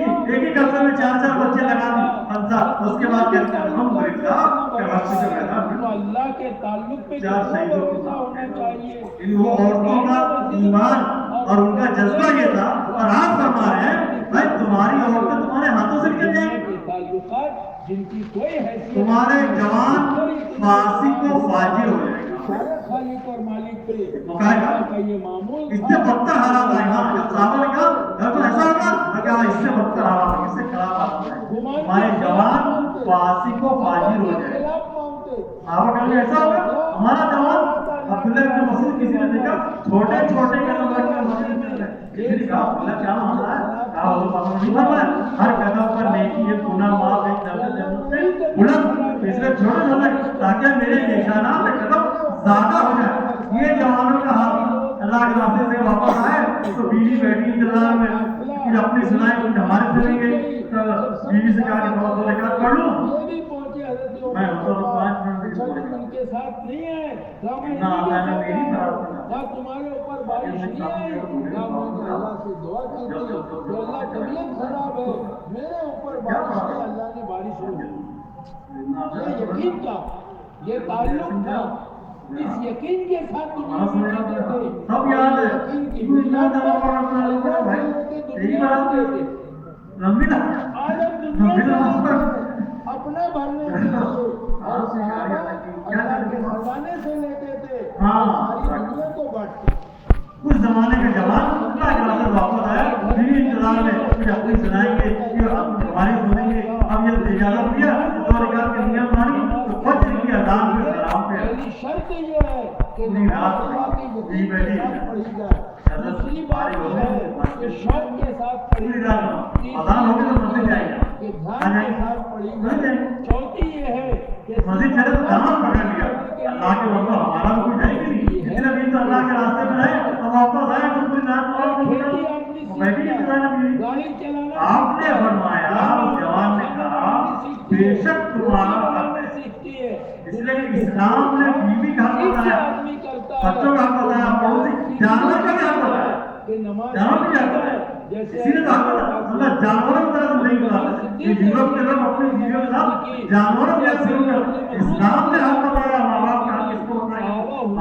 قصبے میں 4 بچے لگا دی حمزہ، اس کے بعد کہتے ہیں اللہ کے تعلق پہ بھروسہ ہونا چاہیے۔ وہ عورتوں کا ایمان اور ان کا جذبہ یہ تھا، اور آپ فرما رہے ہیں بھائی تمہاری عورتیں تمہارے ہاتھوں سے نکل جائیں گی، تعلقات جن کی کوئی حیثیت، تمہارے جوان فاسق و فاجر ہو جائے گا، خالق اور مالک پہ کا یہ معمول اس سے بدتر حالات آئے گا۔ جب صحابہ نے کہا تو ایسا ہوگا کہا اس سے بدتر حالات آئے، اس سے خراب حالات آئے، ہمارے جوان فاسق و فاجر ہو جائے گا۔ صحابہ کہا ایسا ہوگا ہمارا جوان عبداللہ بن مسعود کسی نے دیکھا چھوٹے کے نمبر کے مسجد میں رہے، کسی نے کہا عبداللہ کیا معاملہ ہے؟ کہا حضور پاک نے فرمایا ہر قدم پر نیکی ہے، گناہ معاف ہے، جنت سے بلند، اس لیے چھوٹے چھوٹے تاکہ میرے نشانات قدم زیادہ ہو جائے۔ یہ جوانوں کا حال اللہ کے راستے سے واپس آئے تو بیوی بیٹی انتظار میں کہ اپنی سنائے کچھ ہمارے چلیں گے، تو بیوی سے کہا کہ تھوڑا سا رکعت پڑھ لوں، میں تو 5 منٹ ان کے ساتھ نہیں ہے، تمہارے اوپر بارش نہیں آئی، اللہ سے دعا کی تھی کہ اللہ طبیعت خراب ہے، میرے اوپر بارش ہے، اللہ نے بارش ہو گئی۔ یہ یقین تھا، یہ تعلق تھا، اس یقین کے ساتھ سب یاد ہے اپنے بھرنے کے لیے اور صحابہ اللہ کے خزانے سے لیتے تھے، ساری دنیا کو بانٹتے۔ اس زمانے کے جوان اللہ کے راستے واپس آیا، بیوی انتظار میں کہ اپنی سنائیں گے، ہماری سنیں گے، اب یہ اجازت دیا تو رکعت کی نیت مانی تو فجر کی اذان سے سلام پہ پہلی شرط یہ ہے کہ نماز کی بیٹی پڑھی جائے، دوسری بات یہ ہے کہ شوق کے ساتھ پڑھی جائے، اذان ہوگی تو مسجد جائے گا، کہ دھیان کے ساتھ پڑھی جائے، چوتھی یہ ہے کہ مسجد چلے تو دامن پکڑ لیا اللہ کے وقت ہمارا کوئی جائے گی نہیں، اس لیے بھی تو اللہ کے راستے میں رہے اور واپس آئے تو پوری رات گاڑی چلانا آپ نے فرمایا، جوان نے کہا بے شک تمہارا حق ہے، سیکھتی ہے، اس لیے کہ اسلام نے بیوی کا حق بتایا، آدمی کرتا ہے بچوں کا حق بتایا، پڑوسی جانور کا بھی حق بتایا، کہ نماز جانور بھی حق بتایا، اسی نے تو حق بتایا، اللہ جانوروں کی طرح سے نہیں بتاتا، یہ یورپ کے لوگ اپنی بیویوں کے ساتھ جانوروں کے حق شروع کر، اسلام نے حق بتایا ماں باپ کا حق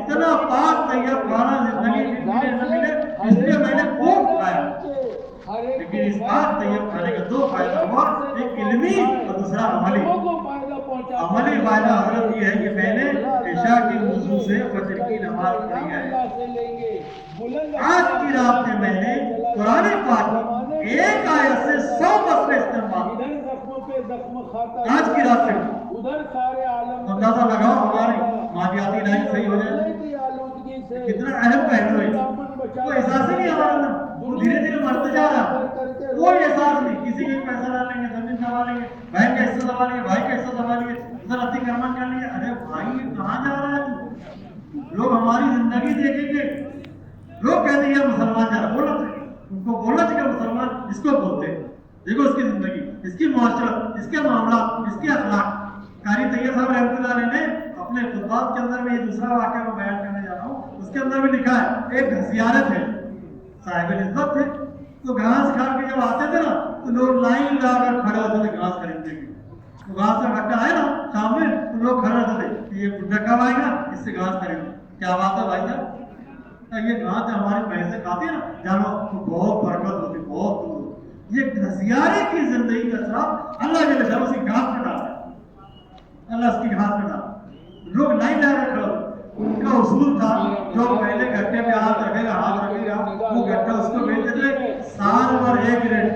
اتنا پاک طیب کھانا زندگی میں نہ ملے اس لیے میں نے خوب کھایا، لیکن اس پاک طیب کھانے کا دو فائدہ ہوا، ایک علمی اور دوسرا عملی۔ عملی فائدہ حضرت یہ ہے کہ میں نے عشاء کے وضو سے فجر کی نماز پڑھی ہے۔ آج کی رات میں میں نے قرآن پاک ایک آیت سے 100 مسئلے استعمال، آج کی رات میں اندازہ لگاؤ ہماری مادیاتی لائن صحیح ہو جائے کتنا اہم پہلو ہے۔ کوئی احساس ہی نہیں ہمارا اندر، وہ دھیرے دھیرے مرتے جا رہا، کوئی احساس نہیں، کسی کا پیسہ ڈال لیں گے، زمین دبا لیں گے، بہن کا حصہ دبا لیں گے، بھائی کا حصہ دبا لیں گے، ادھر اتی کرمان کر لیں گے۔ ارے بھائی کہاں جا رہا ہے تو؟ لوگ ہماری زندگی دیکھیں گے، لوگ کہتے ہیں مسلمان جا رہا، بولنا چاہیے ان کو، بولنا چاہیے مسلمان اس کو بولتے ہیں۔ دیکھو اس کی زندگی، اس کی معاشرت، اس کے معاملات، اس کے اخلاق۔ قاری طیب صاحب رحمۃ اللہ علیہ نے اپنے خطبات کے اندر میں یہ دوسرا واقعہ میں بیان کرنے جا رہا ہوں، اس کے اندر بھی لکھا ہے ایک زیارت ہے، صاحب نسبت تھے، تو گھاس کھا کے جب آتے تھے نا تو لوگ لائن لا کر کھڑے ہوتے تھے گھاس خریدنے کے، تو گھاس کا گھٹا آئے نا شام میں تو لوگ کھڑے ہوتے تھے، یہ بڈھا کب آئے گا اس سے گھاس خریدیں۔ کیا بات ہے بھائی صاحب، یہ گھاس ہمارے پیسے کھاتے ہیں نا جانو تو بہت برکت ہوتی، بہت دور۔ یہ گھسیارے کی زندگی کا ساتھ اللہ کے لشاء اسی گھاس میں ڈالا ہے، اللہ اس کی گھاس میں ڈالا۔ لوگ لائن لا کر کھڑے ہوتے، ان کا اصول تھا جو پہلے گھٹے پہ ہاتھ رکھے گا، ہاتھ رکھے گا، وہ گھٹا اس کو بیچتے تھے سال بھر ایک ریٹ،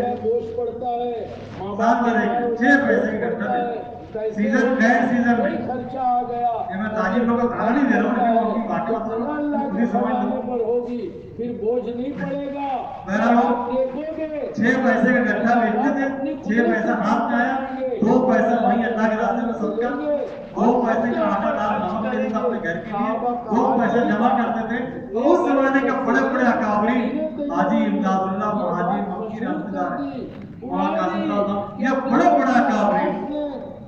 سال بھر ایک 6 پیسے کا گھٹا تھا، سیزن گئے سیزن میں۔ یہ میں تاجر لوگوں کو کھانا نہیں دے رہا ہوں، لیکن ان کی باتیں پوری سمجھ لو۔ پھر بوجھ نہیں پڑے گا، بہرحال 6 پیسے کا گھٹا بیچتے تھے، 6 پیسہ ہاتھ میں آیا، 2 پیسہ وہیں اللہ کے راستے میں صدقہ، 2 پیسے کا آٹا دال نمک لیتے تھے اپنے گھر کے لیے، 2 پیسے جمع کرتے تھے۔ اس زمانے کا بڑے بڑے اکابرین، حاجی امداد اللہ حاجی مکی رحمۃ اللہ علیہ، مولانا قاسم صاحب، یہ بڑے بڑے اکابرین،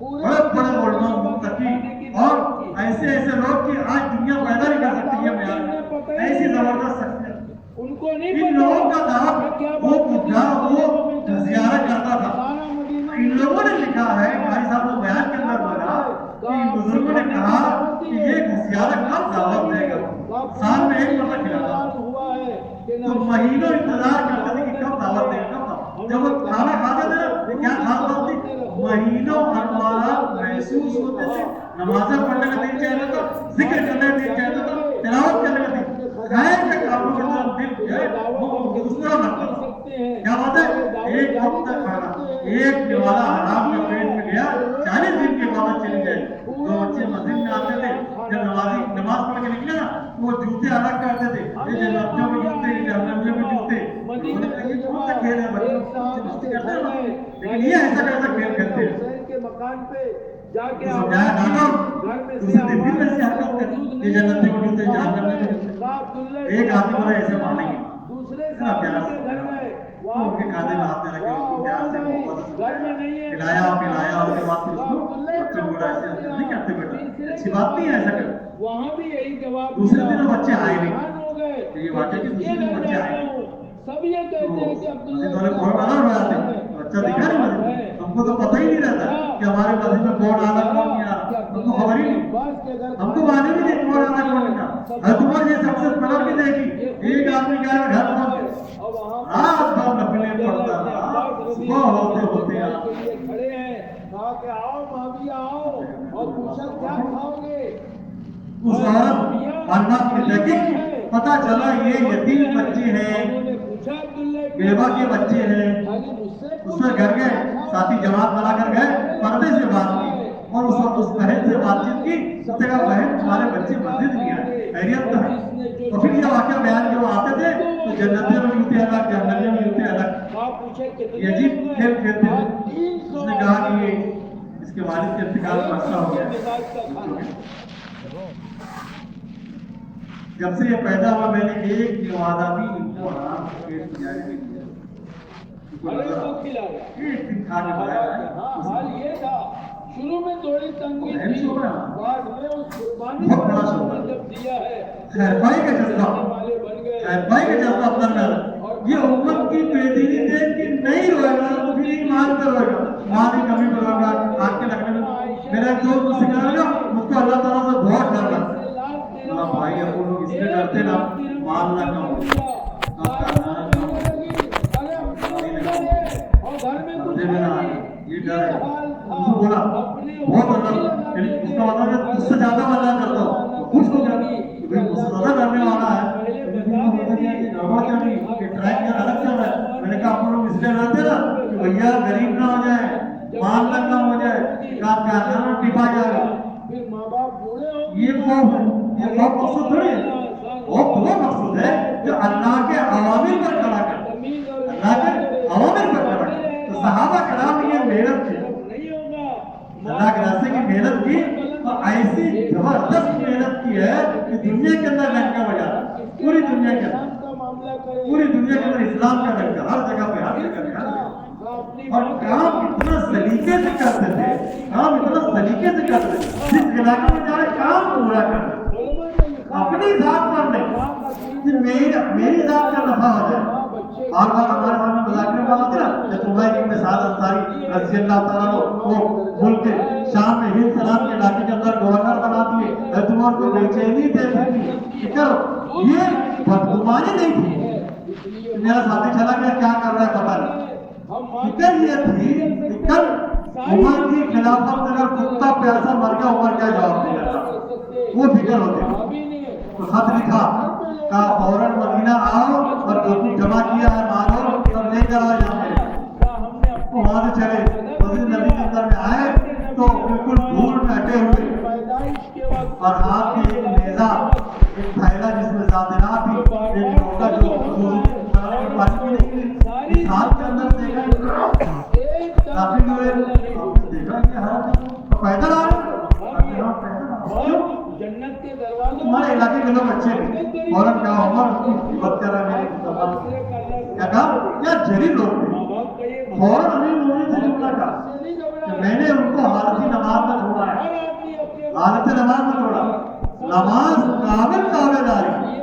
بڑے بڑے علماء متقی اور ایسے ایسے لوگ کہ آج دنیا پیدا نہیں کر سکتی ہے بیان، ایسی زبردست شخصیت۔ ان لوگوں کا دعوت وہ بڈھا وہ زیارت کرتا تھا، ان لوگوں نے لکھا ہے، بھائی صاحب کو بیان کے اندر بولا کہ ان بزرگوں نے کہا کہ یہ زیارت کب دعوت دے گا، سال میں ایک مرتبہ کھلاتا تو مہینوں انتظار کرتے تھے کہ کب دعوت دے گا، کب۔ جب وہ کھانا کھاتے تھے نا کیا خاص بات تھی، مہینوں انوارات محسوس ہوتے تھے، نمازیں پڑھنے کا دل چاہتا تھا، ذکر کرنے کا دل چاہتا تھا، تلاوت کرنے کا دل، خیر کے کاموں کے طرف دل جو ہے وہ اس طرح لگتا تھا۔ کیا بات ہے، ایک وقت تک کھانا، ایک نوالا حرام کا پیٹ میں گیا، 40 دن کے بعد چلے گئے۔ 2 بچے مسجد میں آتے تھے، جب نماز پڑھ کے نکلے نا وہ جوتے الگ کرتے تھے، یہ جنتوں میں جوتے، یہ جہنمیوں میں جوتے، انہوں نے کہا یہ کون سا کھیل ہے، بچے مستی کرتے ہیں، لیکن یہ ایسا کیسا کھیل کرتے ہیں۔ مکان پہ جا کے سمجھایا ڈاکٹر دوسرے دن بھی ویسے حرکت کرتے، یہ جنتوں میں جوتے، جہنم میں جوتے۔ ایک آدمی بڑا ایسے مانیں گے اتنا پیار سے ان کے کھانے میں ہاتھ رکھے، اس کو پیار سے محبت سے کھلایا پلایا، اس کے بعد پھر اس کو بچے بولا ایسے نہیں کرتے بیٹا، اچھی بات نہیں ہے ایسا کر۔ وہاں بھی یہی جواب، دوسرے دن بچے آئے نہیں، یہ واقعہ کہ دوسرے دن بچے آئے سب یہ کہتے ہیں کہ مسجد والے بہت بڑا ہو جاتے، بچہ دکھا نہیں مسجد، ہم کو تو پتہ ہی نہیں رہتا کہ ہمارے مسجد میں کون آنا کون نہیں آنا، ہم کو خبر ہی نہیں، ہم کو معلوم ہی نہیں کون آنا کون نہیں آنا۔ عمر یہ سب سے بڑا بھی دیکھی، ایک آدمی گیا گھر پہنچ رات بھر نفلیں پڑھتا تھا، صبح ہوتے ہوتے کھڑے ہیں، کہا کہ آؤ بھابھی آؤ، اور پوچھا کیا کھاؤ گے۔ اس عورت اللہ کی دیکھی پتا چلا یہ یتیم بچے ہیں، بیوہ کے بچے ہیں، اس میں گھر گئے، ساتھی جماعت بنا کر گئے، پردے سے بات کی اور اس وقت اس بہن سے بات چیت کی، اس نے کہا بہن تمہارے بچے مسجد نہیں آئے، خیریت تو ہے۔ اور پھر یہ واقعہ بیان جب آتے تھے تو جنتیں میں جوتے الگ، جہنمیوں میں جوتے الگ، یہ عجیب کھیل کھیلتے تھے۔ اس نے کہا کہ یہ اس کے والد کے انتقال کا مسئلہ ہو گیا، جب سے یہ پیدا ہوا میں نے ایک نوازہ بھی ان کو حرام پیٹ گزارے نہیں دیا، ایک دن کھانے بلایا۔ حال یہ تھا شروع میں تھوڑی تنگی تھی، بعد میں اس قربانی بہت جب دیا ہے خیر بھائی کا جذبہ، خیر بھائی کا جذبہ اپنا میں یہ امت کی بےدینی دیکھ کے نہیں روئے گا تو پھر ایمان پہ روئے گا، ماں کی کمی پہ روئے گا، آنکھ کے لگنے میں۔ میرا ایک دوست مجھ سے کہا گا مجھ کو اللہ تعالیٰ سے بہت ڈر لگتا ہے، اور بھائی ابو لوگ اس لیے ڈرتے نا مال نہ کم ہو مدے میں نہ آئے یہ ڈر ہے اس کو بولا بہت مطلب اس کا مطلب ہے اس سے زیادہ مزہ کرتا ہوں خوش ہو گیا کہ بھائی مجھ سے زیادہ کرنے والا ہے الگ چل رہا ہے میں نے کہا آپ لوگ اس لیے ڈرتے نا کہ بھیا غریب نہ ہو جائے مال نہ کم ہو جائے کام کیا کرنا ٹپا جائے گا یہ خوف ہے یہ خوف مقصود تھوڑی ہے خوف وہ مقصود ہے جو اللہ کے عوامل پر کھڑا کر اللہ کے عوامل پر کھڑا کر تو صحابہ کرام نے یہ محنت کی اللہ کے راستے کی محنت کی اور ایسی زبردست محنت کی ہے کہ دنیا کے اندر ڈنکا بجا پوری دنیا کے اندر اسلام کا ڈنکا ہر جگہ پہ ہر جگہ پہ اور کام اتنا سلیقے سے کرتے تھے جس علاقے میں جا رہے کام پورا کرتے اپنی ذات پر نہیں میری ذات کا نفع ہو جائے بار بار ہمارے سامنے مذاکرے میں آتے نا کہ تمہیں ایک مثال انصاری رضی اللہ تعالیٰ کو ملک کے شام میں ہند سلام کے علاقے کے اندر گورنر بنا دیے تمہیں کو بے چینی دے دی یہ بدگمانی نہیں تھی میرا ساتھی چلا گیا کیا کر رہا ہے پتہ نہیں فکر یہ تھی فکر عمر کی خلافت میں اگر کتا پیاسا مر گیا عمر کیا جواب دے گا وہ فکر ہوتی تو خط لکھا کہا فوراً مدینہ آؤ اور جو کچھ جمع کیا ہے مانو اور لے کر آؤ یہاں پہ وہاں سے چلے مسجد نبی کے اندر میں آئے تو بالکل دھول میں اٹے ہوئے اور ہاتھ میں ایک نیزہ ایک تھیلا جس میں زادرات تھی ایک ڈوکا جو پانی کی نہیں اس ہاتھ کے اندر دیکھا داخل ہوئے دیکھا کہ ہاتھ پیدل آ رہے تمہارے علاقے کے لوگ اچھے ہیں فوراً کہا عمر اس کی بات کر رہا ہے میرے مسلمان کیا کہا کیا جلیل لوگ تھے فوراً امیر مومنین سے جملہ کہا کہ میں نے ان کو حالتی نماز میں چھوڑا ہے حالت نماز میں چھوڑا نماز کامل کعبے داری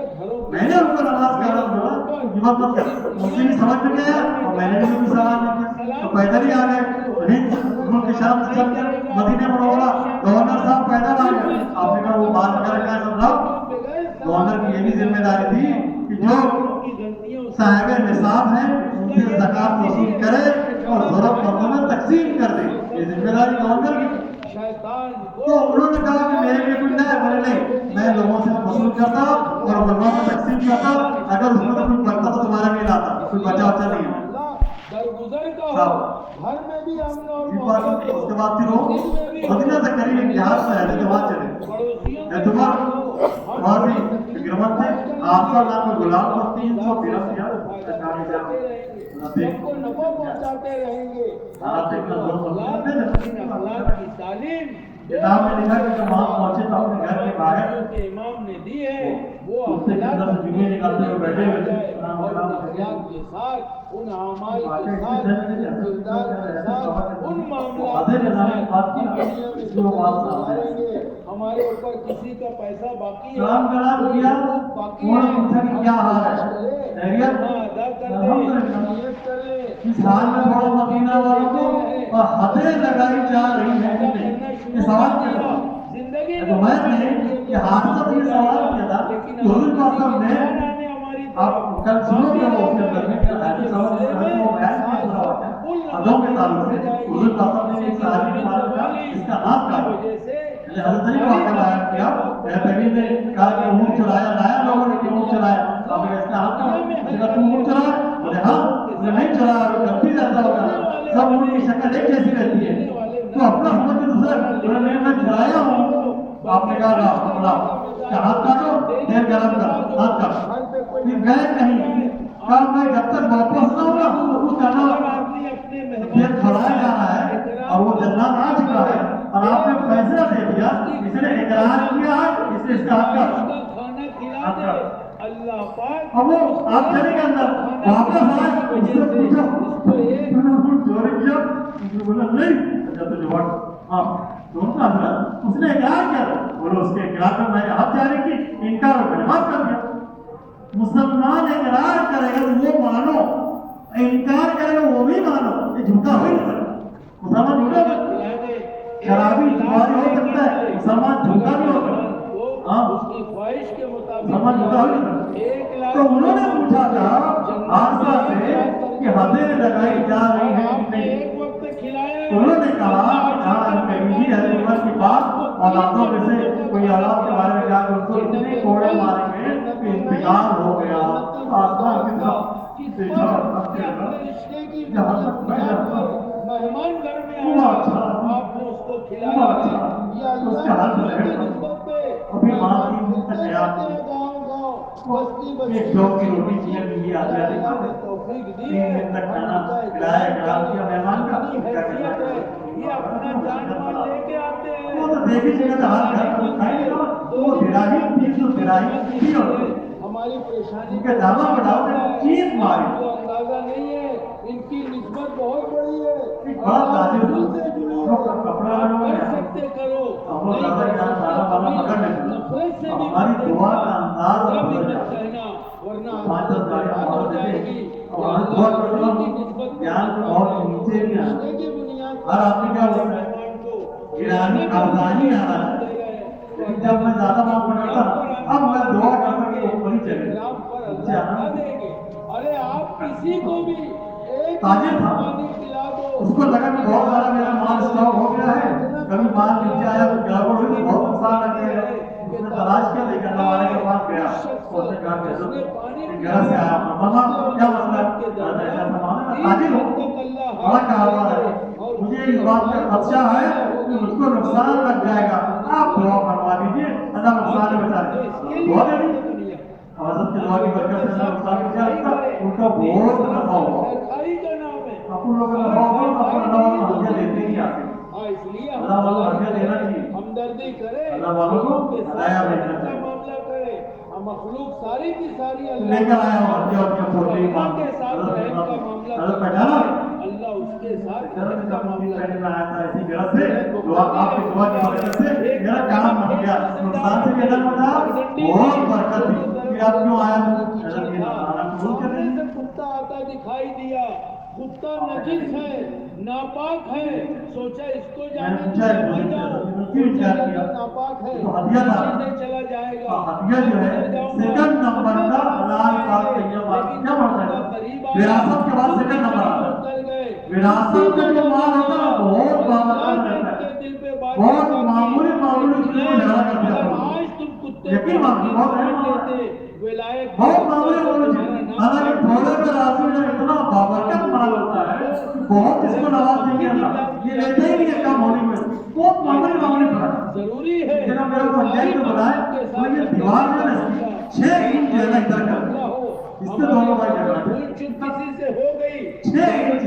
میں نے ان کو نماز کا حالت چھوڑا یہ مطلب مجھے بھی سمجھ میں گیا اور میں نے بھی سوال نہیں کیا تو پیدل ہی آ گئے ملک کی شام سے چل کر مدینہ منورہ گورنر صاحب پیدل آ گئے آپ نے کہا وہ بات کر رکھا ہے سمجھاؤ گورنر کی یہ بھی ذمہ داری تھی کہ جو صاحب نصاب ہیں ان سے زکات وصول کرے اور ضرورت مندوں میں تقسیم کر دے یہ ذمہ داری گورنر کی تو انہوں نے کہا کہ میرے لیے کوئی نہ بولے نہیں میں لوگوں سے وصول کرتا اور لوگوں میں تقسیم کرتا اگر اس میں تو کوئی بڑھتا تو تمہارے لیے لاتا کوئی بچا اچھا نہیں ہے اس کے بعد پھر وہ مدینہ سے قریب ایک جہاز میں ہے تو وہاں چلے اعتبار وہاں سے فکرمند تھے آپ کا نام میں غلام کو 300 کتاب میں لکھا کہ جب وہاں پہنچے تو اپنے گھر کے باہر امام نے دی ہے وہ اپنے اندر سے جمعے نکالتے ہوئے بیٹھے ہوئے تھے ان اعمال کے ساتھ ان معاملات ہمارے اوپر کسی کا پیسہ باقی ہے سلام کرا دیا انہوں نے پوچھا کہ کیا حال ہے خیریت اس حال میں تھوڑا مدینہ والوں کو اور حدیں لگائی جا رہی ہیں یہ سوال کیا تھا تو میں نے کہ حادثہ یہ سوال کیا تھا کہ حضور پاک صاحب نے آپ کل سنو کہ وہ اس کے اندر میں کیا حادثہ سوال کیا ہے وہ بیان کیا سنا ہوا ہے ادوں کے تعلق سے حضور پاک صاحب نے ایک صحابی کے بارے میں اس کا نام کہا حضرت علی کو واقعہ بیان کیا نبی نے کہا کہ اونٹ چلایا لایا لوگوں نے کہ اونٹ چلایا آپ نے اس کا حق کہا تم اونٹ چلایا بولے ہاں نہیں چلایا کب بھی ایسا ہوگا سب اونٹ کی شکل ایک جیسی رہتی ہے تو اپنا سمجھ کے دوسرا میں چلایا ہوں آپ نے کہا کہ ہاتھ کاٹو تیل گرم کر ہاتھ کاٹ پھر گئے نہیں کہا میں جب تک واپس نہ ہوگا اس کا نام تیل چھڑایا جا رہا ہے اور وہ جنات آ چکا ہے اور آپ نے فیصلہ دے دیا اس نے اقرار کیا ہے اس نے اس کا حق کر اب وہ آپ چلے کے اندر واپس آئے اس سے پوچھا چوری کیا بولا نہیں اچھا تو جواب ہاں دونوں حضرت اس نے اقرار کیا بولو اس کے اقرار پر میں نے حد جاری کی انکار و کلمات کر دیا مسلمان اقرار کرے گا تو وہ مانو انکار کرے گا وہ بھی مانو یہ جھوٹا ہو ہی نہیں سکتا مسلمان جھوٹا شرابی جواری ہو سکتا ہے مسلمان جھوٹا بھی ہو سکتا ہے اس کی خواہش سمجھ ہوتا ہے تو انہوں نے پوچھا تھا حادثہ سے کہ حدیں لگائی جا رہی ہیں کہ نہیں. انہوں نے کہا جہاں کہیں ہے عمر کی بات اولادوں میں سے کوئی اولاد کے بارے میں جا کر اس کو اتنے کوڑے ماریں گے کہ انتقال ہو گیا. آسمان کے ساتھ جہاں تک میں مہمان گھر میں وہ آیا اچھا آپ نے اس کو وہ کھلایا اچھا اس کا حل ہے. ابھی ماں کی تجیات ایک دو کی روٹی چیئر بھی آ جاتی ہے. 3 دن تک کھانا کھلایا کرام کیا مہمان کا کیا کرنا ہے یہ اپنا جان مال لے کے آتے ہیں. وہ تو دیکھی چیزیں تو ہاتھ گھر پر کھائیں گے وہ دراہی 300 دراہی بھی ہوتی ہے. ہماری پریشانی ان کے دامہ بڑھاؤ نے چیز ماری. کو اندازہ نہیں ہے ان کی نسبت بہت بڑی ہے. ایک بات تاجر دل سے جڑی ہم لوگ کا کپڑا کر ہے سکتے کرو. ہم لوگ زیادہ جان سارا والا پکڑ لیتے نفرت سے بھی ہماری دعا کا انداز بدل جاتا ہے. کہنا ورنہ 5-10 گاڑیاں ہو مار جائے دیتے گی. اور ہمیں دعا کرتا ہوں جان کو بہت نیچے بھی آنا. کی بنیاد ہر آدمی کیا ہوتا ہے ایرانی افغانی آنا ہے. لیکن جب میں زیادہ ماں پکڑتا اب میں دعا کرتا کہ اوپر ہی چلے پر اللہ دیں گے. ارے آپ کسی کو بھی ایک تاجر تھا پانی پلا دو. اس کو لگا کہ بہت سارا میرا مال اسٹاک ہو گیا ہے کبھی مال نیچے آیا تو گڑبڑ ہوئی تو بہت نقصان لگ جائے گا. اس نے تلاش کیا لیکن اللہ والے کے پاس گیا اس نے کہا کہ حضرت گھر سے آیا ماما کیا مسئلہ ہے ایسا سامان ہے میں تاجر ہوں بڑا کاروبار ہے مجھے اس بات کا خدشہ ہے کہ مجھ کو نقصان لگ جائے گا آپ دعا فرما دیجیے اللہ نقصان میں بچا دے. دعا دے دی حضرت کی دعا کی برکت سے اللہ نقصان میں بچا دیتا. ان کا بہت نفع ہوا. اپنے لوگوں کا نفع ہوا اپنا نفع ہدیہ دیتے نہیں آتے. اللہ والوں کو ہدیہ دینا چاہیے. ہمدردی کرے اللہ والوں کو ہدایہ بھیجنا چاہیے. معاملہ کرے. مخلوق ساری کی ساری لے کر آیا ہوں ہدیہ اور کیا پھوٹی ماں کے ساتھ رحم کا معاملہ حضرت پہچانا اللہ اس کے ساتھ حضرت رحم کا کا معاملہ معاملہ پہلے میں آیا تھا اسی غرض سے دعا آپ کی دعا کی برکت سے میرا کام بن گیا نقصان سے بھی اللہ بتا بہت برکت دی. پھر آپ کیوں آیا حضرت یہ آنا قبول کر سامنے سے کتا آتا دکھائی دیا. کتا نجس ہے ناپاک ہے. سوچا اس کو جانے ناپاک ہے چلا جائے گا. ہدیہ جو ہے سیکنڈ نمبر کا حلال پاک طیب بات کیا بڑھتا ہے وراثت کے بعد سیکنڈ نمبر آتا ہے. وراثت کا جو مال ہوتا ہے بہت بابرکت رہتا ہے بہت معمولی چیزوں کو جھگڑا کر دیا. یقین مانتے بہت اہم بہت معمولی چیز حالانکہ تھوڑے میں راضی جو اتنا بابرکت مال ہوتا ہے بہت اس کو نواز دیں گے اللہ یہ لیتے ہی نہیں ہے کم ہونے میں بہت معمولی فرق ضروری ہے. جنہوں میرے کو پنجائی میں بتائے وہ یہ دیوار جو ہے 6 انچ جو ہے نا ادھر کر اس سے دونوں بھائی جھگڑا کسی سے ہو گئی 6 انچ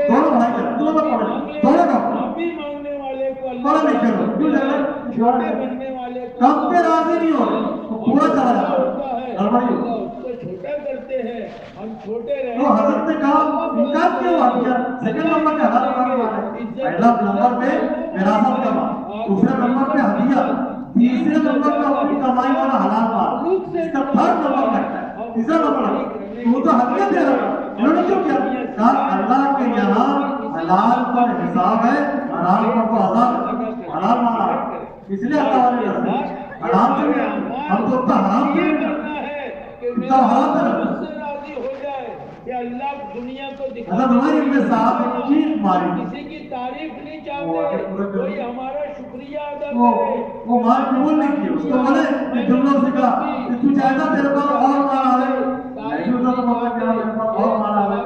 دونوں بھائی جھگڑا دونوں پڑے دونوں کا معافی مانگنے والے کو پڑھا نہیں کرو کیوں جھگڑا چھوٹے بننے والے کو کم پہ راضی نہیں ہو رہے تو پورا چلا جاتا ہے گڑبڑی ہو اس کو چھوٹا کرتے ہیں. ہم چھوٹے رہے تو حضرت نے کہا انکار کیوں ہوا کیا سیکنڈ نمبر پہ حلال مال ہے پہلا نمبر پہ وراثت کا مال دوسرے نمبر پہ ہدیہ تیسرے نمبر پہ اپنی کمائی والا حلال مال اس کا 3rd نمبر لگتا ہے. تیسرا نمبر ہے تو وہ تو ہدیہ دے رہا ہے. انہوں نے کیوں کیا کہا اللہ کے یہاں حلال پر حساب ہے حرام پر تو عذاب ہے. حلال مال ہے اس لیے اللہ والے کرتے ہیں حرام سے نہیں ہم تو اتنا حرام سے نہیں کرتے اتنا حرام سے نہیں کہ اللہ دنیا کو حضرت عمر ابن صاحب نے چیخ ماری کسی کی تعریف نہیں چاہتے کوئی ہمارا شکریہ ادا وہ کرے. مال قبول نہیں کی اس کو بولے کہ جملوں سے کہا کہ تو چاہتا تیرے پاس اور مال آ رہے نہیں ہوتا تو بابا کیا میرے پاس اور مال آ رہے.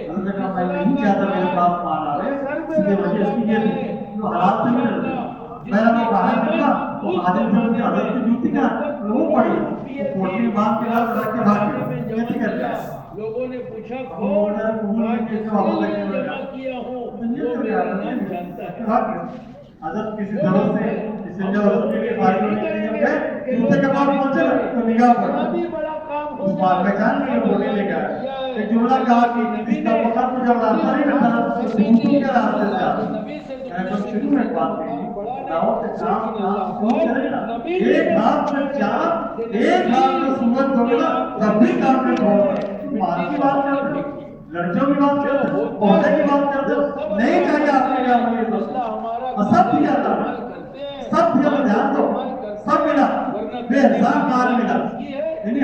حضرت نے کہا میں نہیں چاہتا میرے پاس مال آ رہے اس کی وجہ اس کی یہ تھی جو حالات سے نہیں رہتے. میرا میں باہر نکلا تو خادم سے مجھے حضرت کی جوتی کا وہ پڑی پوٹلی باندھ کے لاؤ رکھ کے بھاگ کے کیسے کرتے ہیں لوگوں نے پوچھا کون جمع کیا ہوں وہ میرا نام جانتا ہے. حضرت کسی طرح سے اس لیے حضرت کے لیے فائدہ نہیں ہے جوتے کے بعد پہنچے تو نگاہ پڑا اس بات پہچان کے بولنے لے گیا ایک جملہ کہا کہ اس کا وقت تو جب راستہ نہیں رکھتا سکوٹوں کے راستے سے آتا میں تو شروع میں بات کہی دعوت کے چاند کیوں چلے گا ایک ہاتھ میں چاند ایک ہاتھ میں سورج ہوگا تب بھی کام میں ہوگا مال کی بات کرتے ہو لڑکیوں کی بات کرتے ہو پودے کی بات کرتے ہو نہیں چاہیے آپ نے کیا مجھے دوست سب دیا تھا سب دیا دھیان دو سب ملا بے حساب مال ملا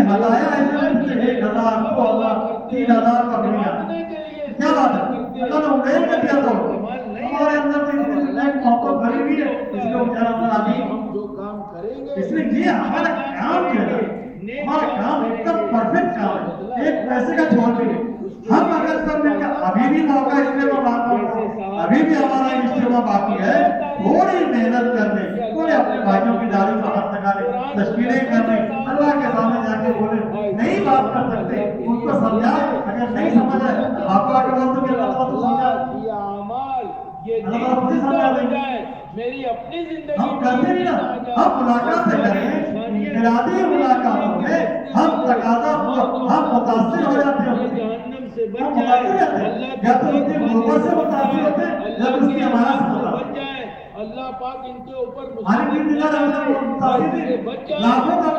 ہدایا ہے 1000 2000 3000 بکریاں کیا بات ہے اگر انگریز نے دیا تو ہمارے اندر تو ایک محبت بھری ہوئی ہے اس کو بیچارہ اندر آدمی جو کام کریں گے اس لیے یہ ہمارا کام کیا ہے ہمارا کام ایک دم پرفیکٹ کام ہے ایک پیسے کا چھوڑ بھی نہیں ہم اگر سب مل کر ابھی بھی موقع اجتماع باقی ابھی بھی ہمارا اجتماع باقی ہے تھوڑی محنت کرنے تھوڑے اپنے بھائیوں کی داڑھی پر ہاتھ لگانے تشکیلیں کرنے اللہ کے سامنے جا کے بولے نہیں بات کر سکتے ان کو سمجھا اگر نہیں سمجھ ہے آپ کو آ کے بول دو کہ اللہ تعالیٰ تو سمجھا یہ اعمال یہ اللہ تعالیٰ خود ہی سمجھا دیں گے میری اپنی زندگی ہم کرتے نہیں نا ہم ملاقات سے کریں انفرادی ملاقاتوں میں ہم تقاضا ہم متاثر ہو جاتے ہیں جہنم سے ہم بچ جائے متاثر رہتے ہیں یا تو ان کی محبت سے متاثر ہوتے ہیں یا تو اس کی امانت سے متاثر بچ جائے اللہ پاک ان کے اوپر ہماری بھی دنیا میں متاثر تھی لاکھوں کا